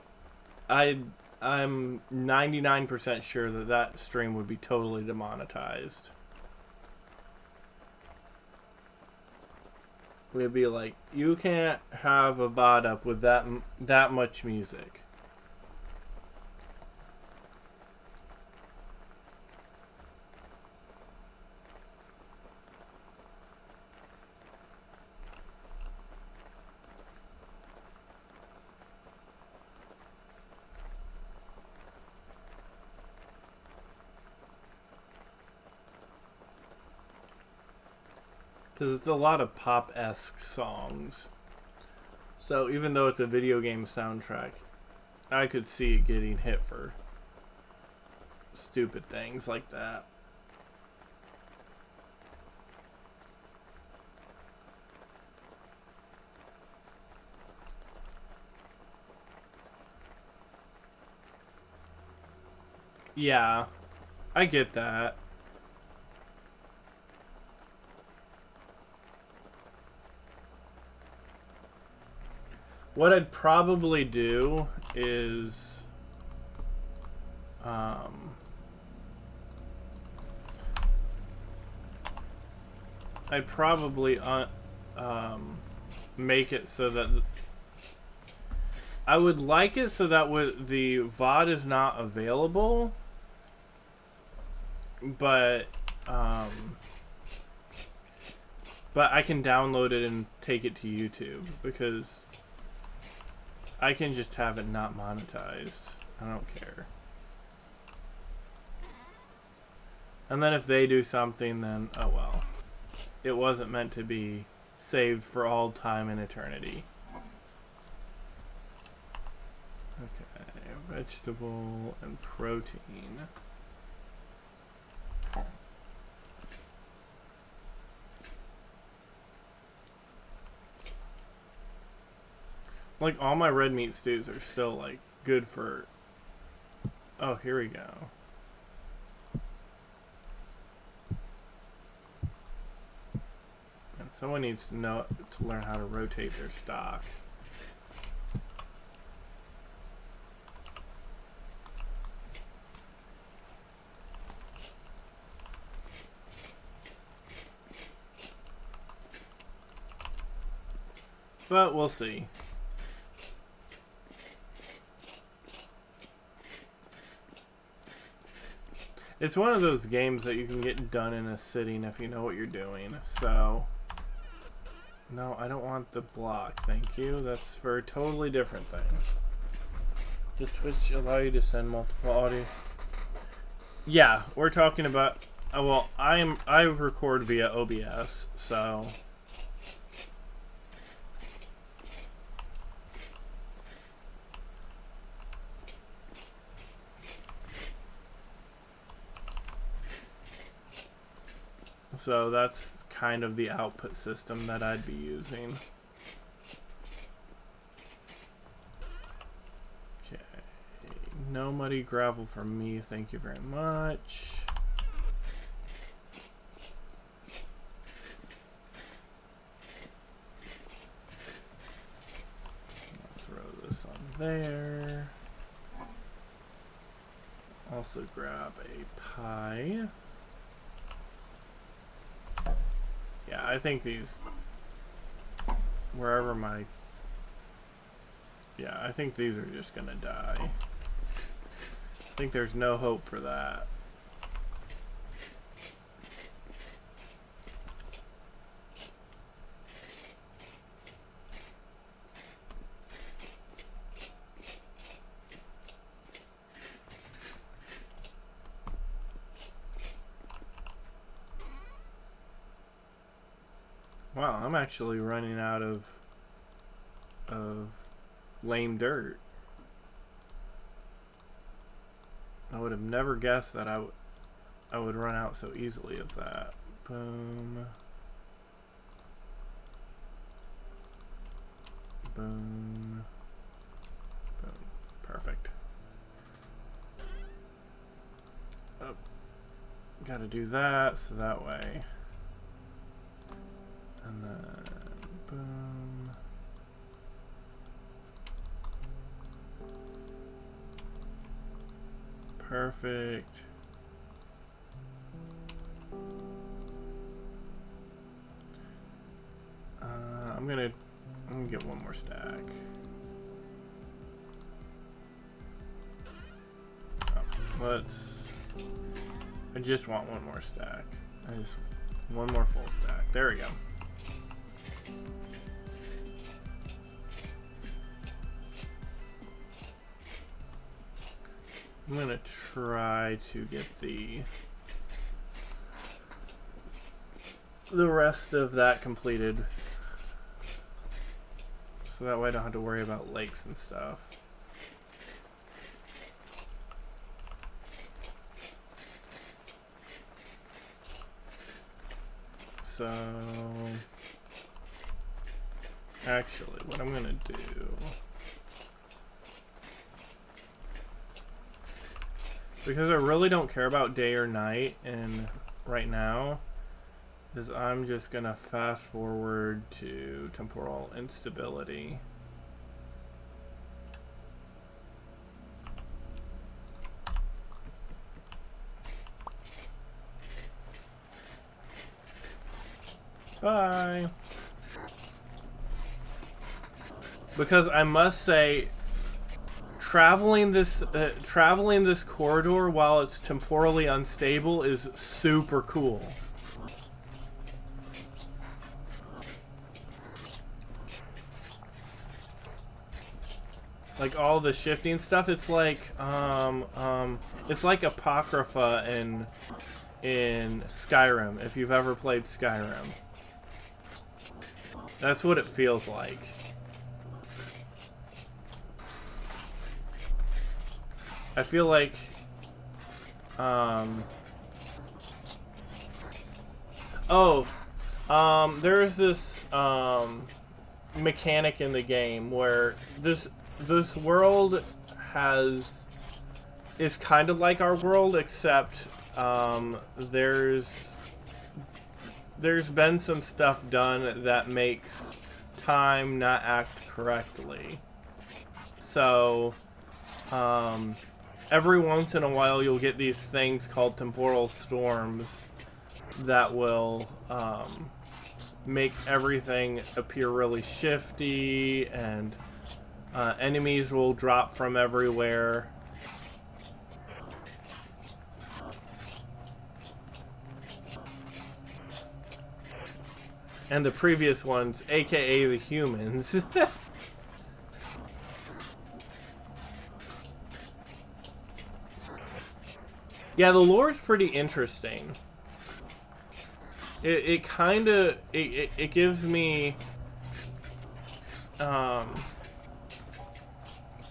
I'm 99% sure that that stream would be totally demonetized. We'd be like, you can't have a bot up with that much music. Because it's a lot of pop-esque songs. So even though it's a video game soundtrack, I could see it getting hit for stupid things like that. Yeah, I get that. What I'd probably do is I'd probably make it so that I would like it so that the VOD is not available, but I can download it and take it to YouTube because I can just have it not monetized. I don't care. And then if they do something, then oh well. It wasn't meant to be saved for all time and eternity. Okay, vegetable and protein. Like, all my red meat stews are still, like, good for... Oh, here we go. And someone needs to learn how to rotate their stock. But we'll see. It's one of those games that you can get done in a sitting if you know what you're doing, so... No, I don't want the block, thank you. That's for a totally different thing. Does Twitch allow you to send multiple audio? Yeah, we're talking about... well, I record via OBS, so... So that's kind of the output system that I'd be using. Okay, No muddy gravel for me, thank you very much. I'll throw this on there. Also grab a pie. Yeah, I think these, wherever my, yeah, I think these are just gonna die. I think there's no hope for that. Wow, I'm actually running out of lame dirt. I would have never guessed that I would run out so easily of that. Boom. Boom. Boom. Perfect. Oh, gotta do that so that way. And then boom. Perfect. I'm gonna get one more stack. Oh, I just want one more stack. One more full stack. There we go. I'm gonna try to get the rest of that completed, so that way I don't have to worry about lakes and stuff. So actually, what I'm gonna do, because I really don't care about day or night and right now, is I'm just gonna fast forward to temporal instability. Bye. Because I must say, traveling this corridor while it's temporally unstable is super cool. Like all the shifting stuff, it's like Apocrypha in Skyrim, if you've ever played Skyrim. That's what it feels like. I feel like there's this mechanic in the game where this world is kind of like our world, except there's been some stuff done that makes time not act correctly. So every once in a while you'll get these things called temporal storms that will make everything appear really shifty, and enemies will drop from everywhere. And the previous ones, aka the humans. Yeah, the lore is pretty interesting. It kind of it gives me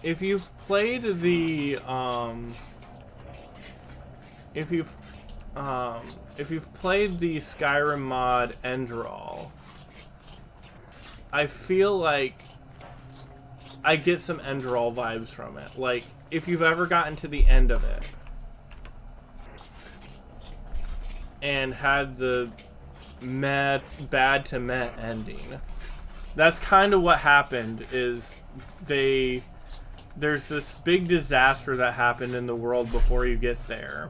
if you've played the if you've played the Skyrim mod Enderal, I feel like I get some Enderal vibes from it. Like, if you've ever gotten to the end of it and had the bad to meh ending, that's kind of what happened. Is there's this big disaster that happened in the world before you get there,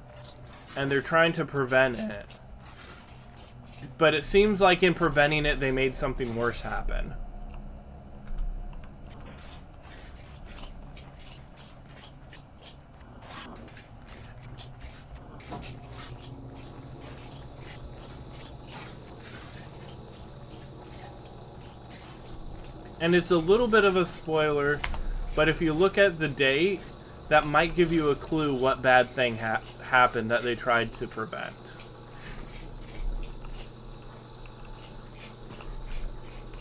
and they're trying to prevent it. But it seems like in preventing it, they made something worse happen. And it's a little bit of a spoiler, but if you look at the date, that might give you a clue what bad thing happened that they tried to prevent.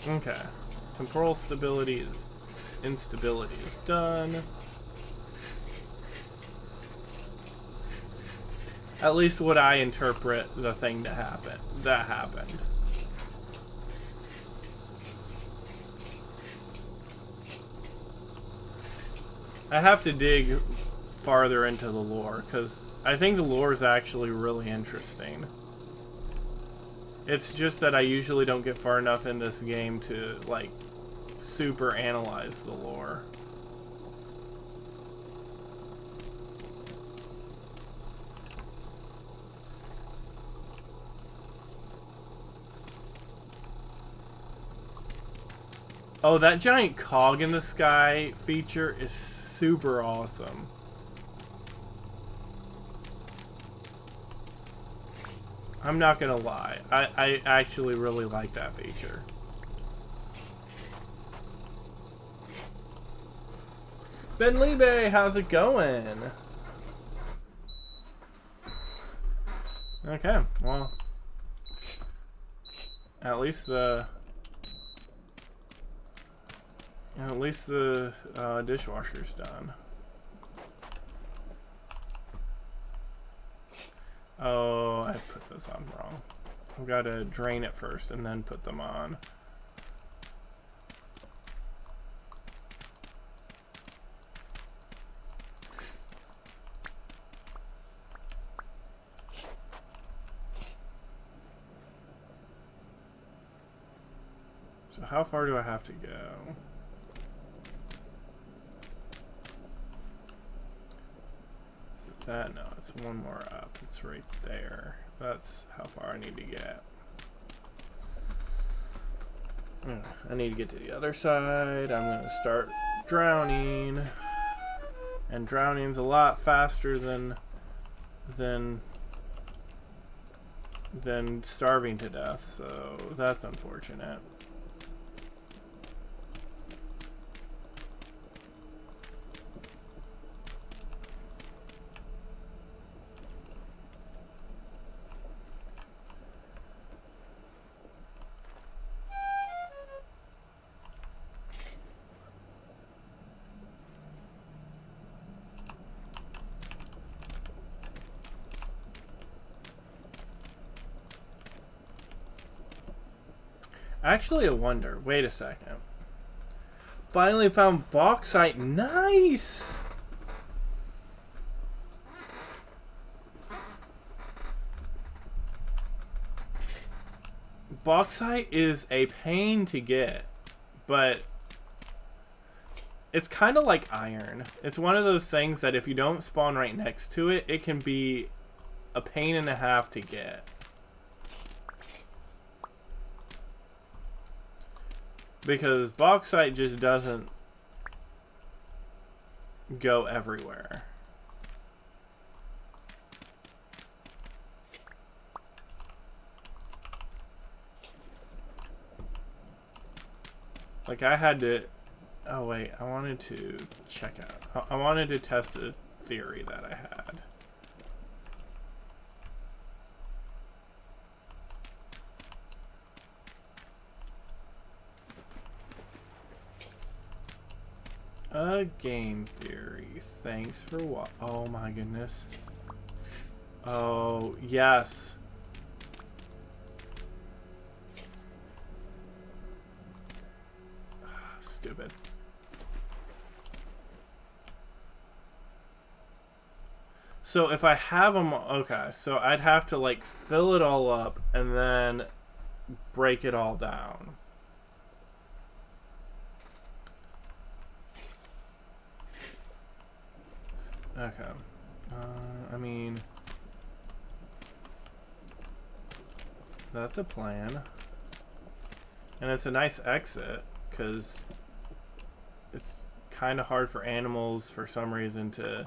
Okay. Temporal instability is done. At least what I interpret the thing to happen. That happened. I have to dig farther into the lore, because I think the lore is actually really interesting. It's just that I usually don't get far enough in this game to, like, super analyze the lore. Oh, that giant cog in the sky feature is super awesome. I'm not gonna lie. I actually really like that feature. Ben Liebe, how's it going? Okay, well, at least the dishwasher's done. Oh, I put this on wrong. I've got to drain it first and then put them on. So how far do I have to go? That, no, it's one more up. It's right there. That's how far I need to get. I need to get to the other side. I'm going to start drowning. And drowning's a lot faster than starving to death, so that's unfortunate. Actually, I wonder. Wait a second. Finally found bauxite. Nice! Bauxite is a pain to get, but it's kind of like iron. It's one of those things that if you don't spawn right next to it, it can be a pain and a half to get. Because bauxite just doesn't go everywhere. Like I had to... Oh wait, I wanted to check out... I wanted to test a theory that I had. A game theory. Thanks for what? Oh my goodness. Oh, yes. Stupid. So if I have them, okay, so I'd have to like fill it all up and then break it all down. Okay. I mean, that's a plan. And it's a nice exit, because it's kind of hard for animals, for some reason, to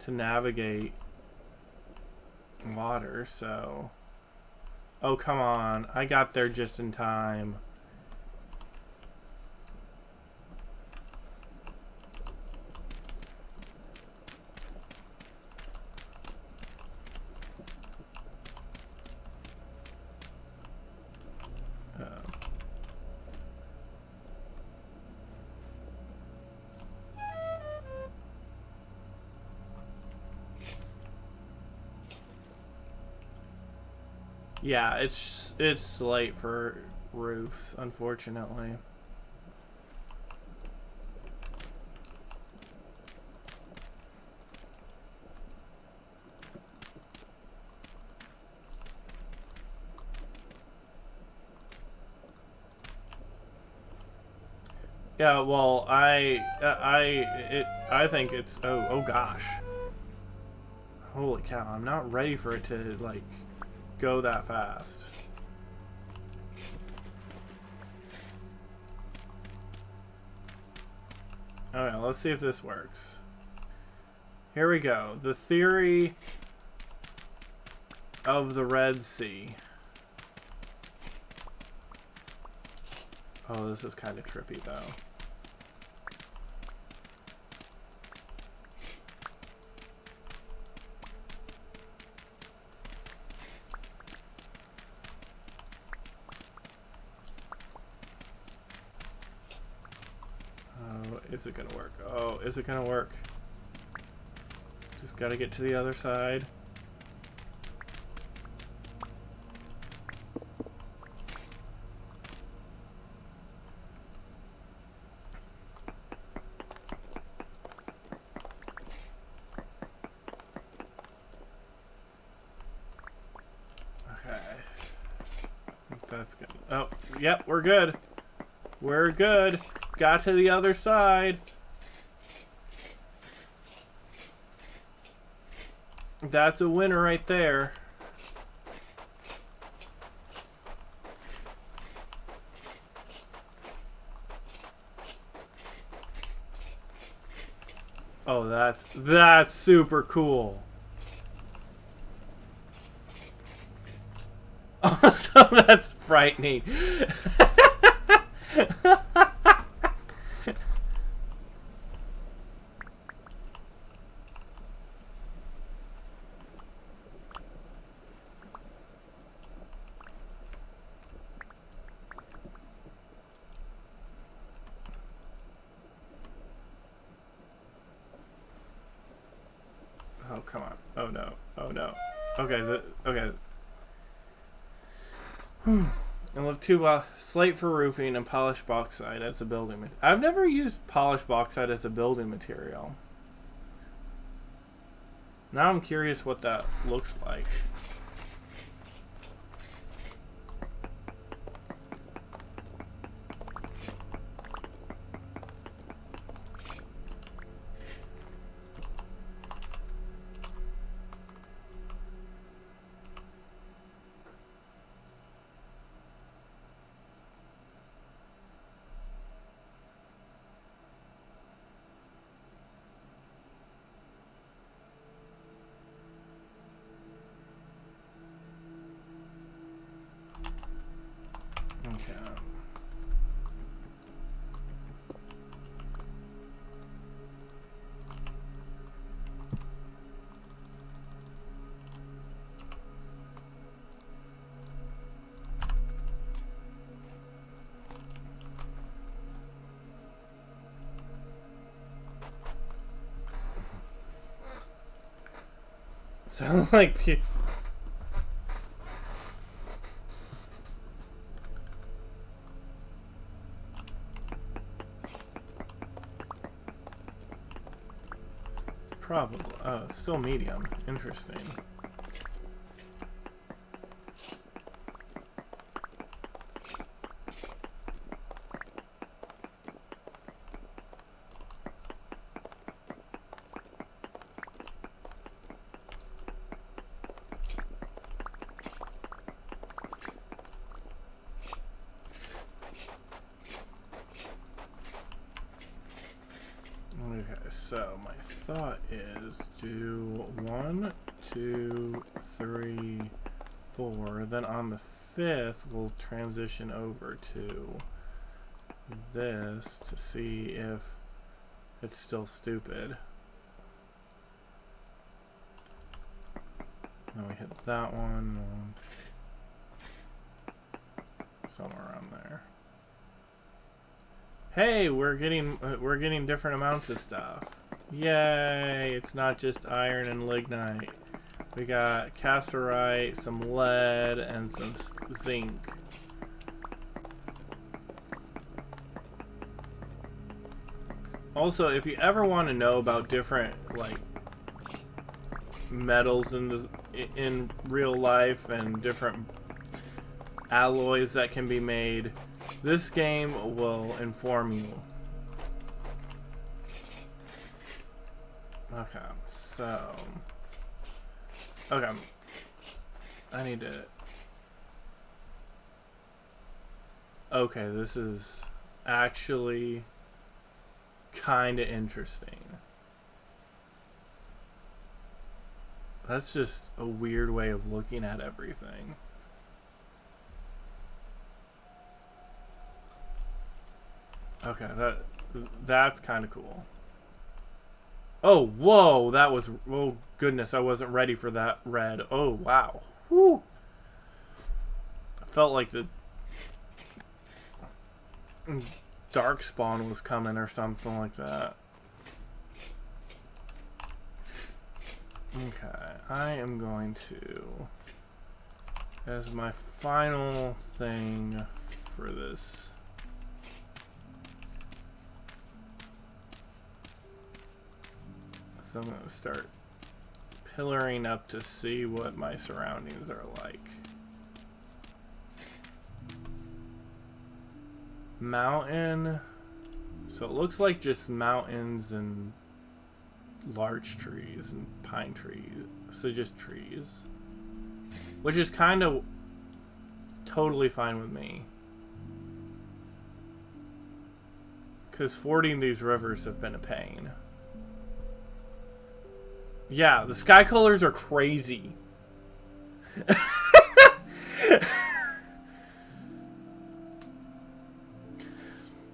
navigate water, so... Oh, come on. I got there just in time. Yeah, it's late for roofs, unfortunately. Yeah, well, I think it's oh gosh. Holy cow, I'm not ready for it to like go that fast. Alright, let's see if this works. Here we go. The theory of the Red Sea. Oh, this is kind of trippy though. Is it gonna work? Oh, is it gonna work? Just gotta get to the other side. Okay. I think that's good. Oh, yep, we're good. We're good. Got to the other side. That's a winner right there. Oh, that's super cool. Oh, so that's frightening. Oh, come on. Oh, no. Oh, no. Okay, okay. I love two slate for roofing and polished bauxite as a building material. I've never used polished bauxite as a building material. Now I'm curious what that looks like. Sound like Probably. Oh, it's still medium. Interesting. Okay, so my thought is do 1, 2, 3, 4. Then on the 5th, we'll transition over to this to see if it's still stupid. Then we hit that one. Somewhere around there. Hey, we're getting different amounts of stuff. Yay! It's not just iron and lignite. We got casterite, some lead, and some zinc. Also, if you ever want to know about different like metals in real life and different alloys that can be made, this game will inform you. Okay, so... Okay. I need to... Okay, this is actually kind of interesting. That's just a weird way of looking at everything. Okay, that's kind of cool. Oh, whoa, that was... Oh, goodness, I wasn't ready for that red. Oh, wow. Whew. I felt like the dark spawn was coming or something like that. Okay, I am going to... As my final thing for this... So I'm going to start pillaring up to see what my surroundings are like. Mountain. So it looks like just mountains and large trees and pine trees. So just trees. Which is kind of totally fine with me. Because fording these rivers have been a pain. Yeah, the sky colors are crazy.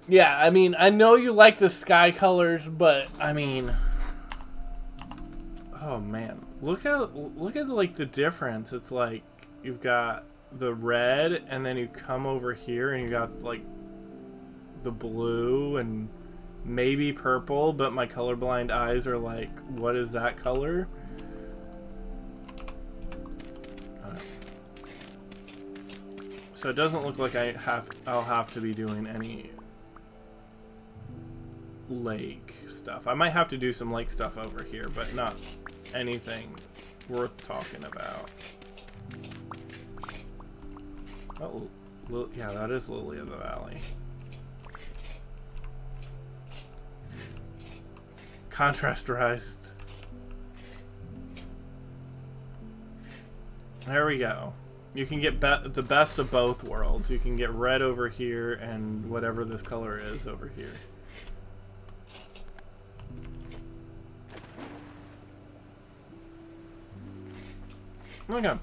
Yeah, I mean, I know you like the sky colors, but I mean, oh man, look at like the difference. It's like you've got the red, and then you come over here, and you got like the blue and maybe purple, but my colorblind eyes are like, what is that color? So it doesn't look like I'll have to be doing any lake stuff. I might have to do some lake stuff over here, but not anything worth talking about. Oh, yeah, that is Lily of the Valley. Contrasterized. There we go. You can get the best of both worlds. You can get red over here and whatever this color is over here. Okay.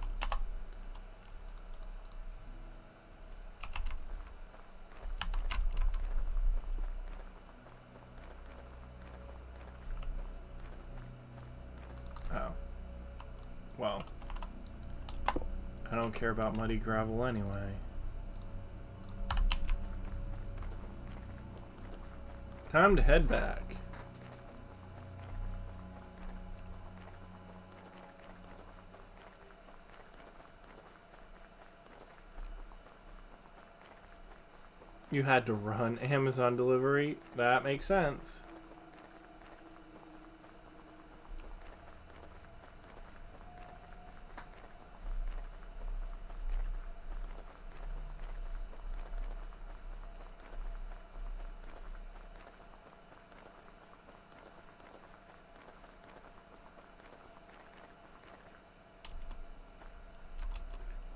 Oh. Well. I don't care about muddy gravel anyway. Time to head back. You had to run Amazon delivery? That makes sense.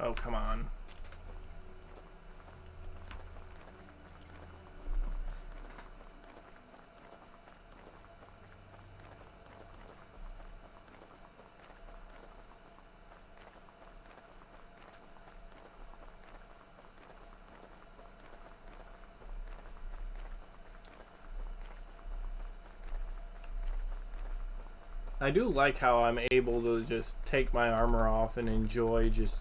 Oh, come on. I do like how I'm able to just take my armor off and enjoy just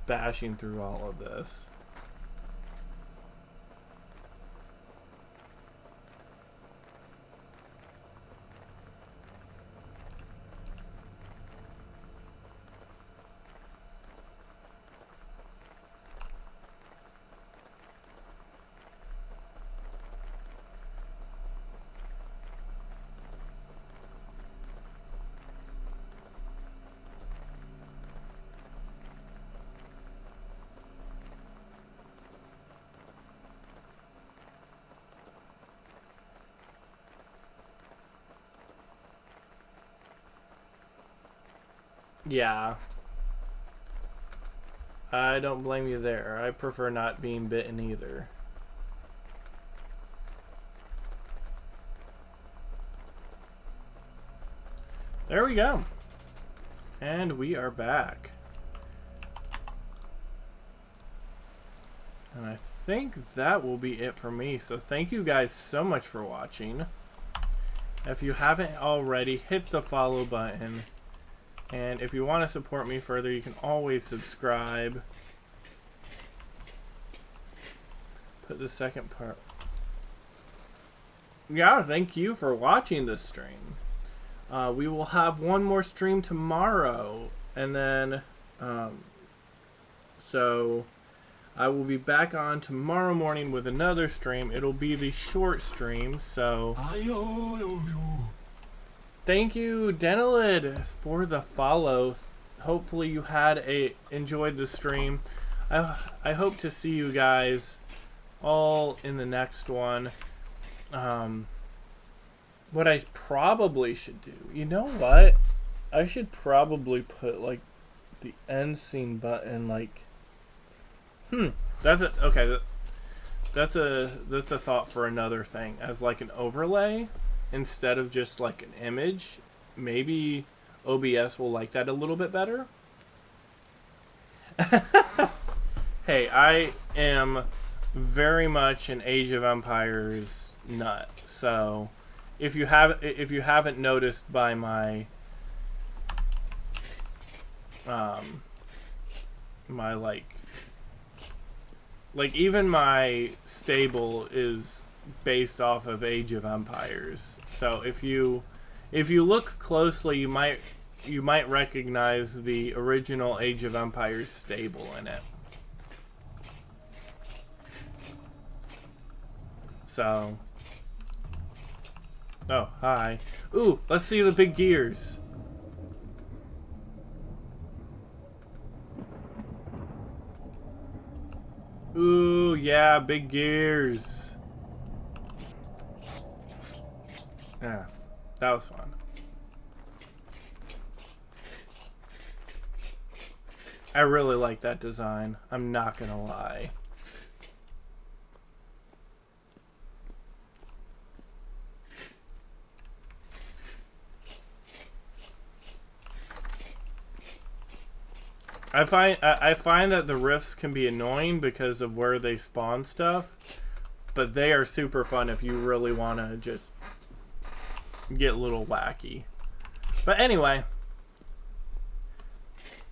bashing through all of this. Yeah. I don't blame you there. I prefer not being bitten either. There we go. And we are back. And I think that will be it for me. So thank you guys so much for watching. If you haven't already, hit the follow button. And if you want to support me further, you can always subscribe. Put the second part. Yeah, thank you for watching this stream. We will have one more stream tomorrow. And then, so I will be back on tomorrow morning with another stream. It'll be the short stream, so thank you, Denalid, for the follow. Hopefully you enjoyed the stream. I hope to see you guys all in the next one. What I probably should do, you know what? I should probably put like the end scene button like that's a thought for another thing, as like an overlay instead of just like an image. Maybe OBS will like that a little bit better. Hey, I am very much an Age of Empires nut, so if you haven't noticed by my my like even my stable is based off of Age of Empires. So if you look closely, you might recognize the original Age of Empires stable in it. So, oh, hi. Ooh, let's see the big gears. Ooh, yeah, big gears. Yeah, that was fun. I really like that design. I'm not gonna lie. I find that the rifts can be annoying because of where they spawn stuff, but they are super fun if you really want to just get a little wacky. But anyway,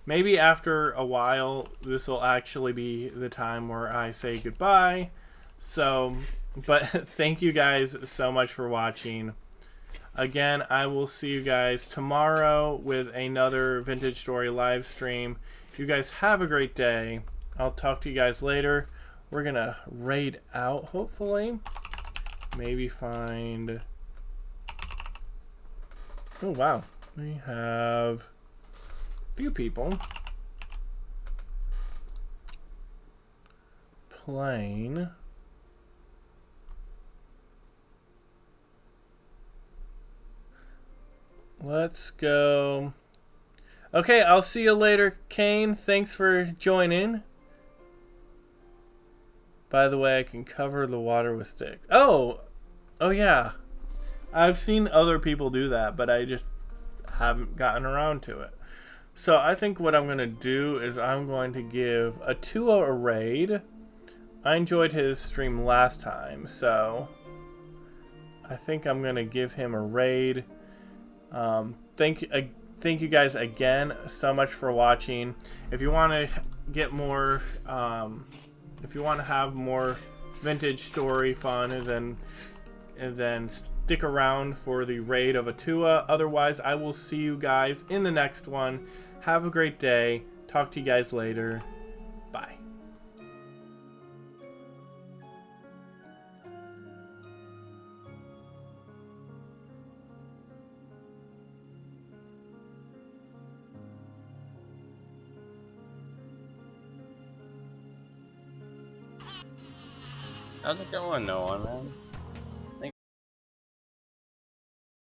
maybe after a while this will actually be the time where I say goodbye. So, but thank you guys so much for watching. Again, I will see you guys tomorrow with another Vintage Story live stream. You guys have a great day. I'll talk to you guys later. We're gonna raid out, hopefully. Maybe find... Oh, wow. We have a few people playing. Let's go Okay, I'll see you later, Kane. Thanks for joining. By the way, I can cover the water with stick. Oh yeah. I've seen other people do that, but I just haven't gotten around to it. So I think what I'm going to do is I'm going to give Atua a raid. I enjoyed his stream last time, so I think I'm going to give him a raid. Thank you guys again so much for watching. If you want to get more, if you want to have more vintage story fun, then stick around for the raid of Atua. Otherwise, I will see you guys in the next one. Have a great day. Talk to you guys later. Bye. How's it going, Noah, man?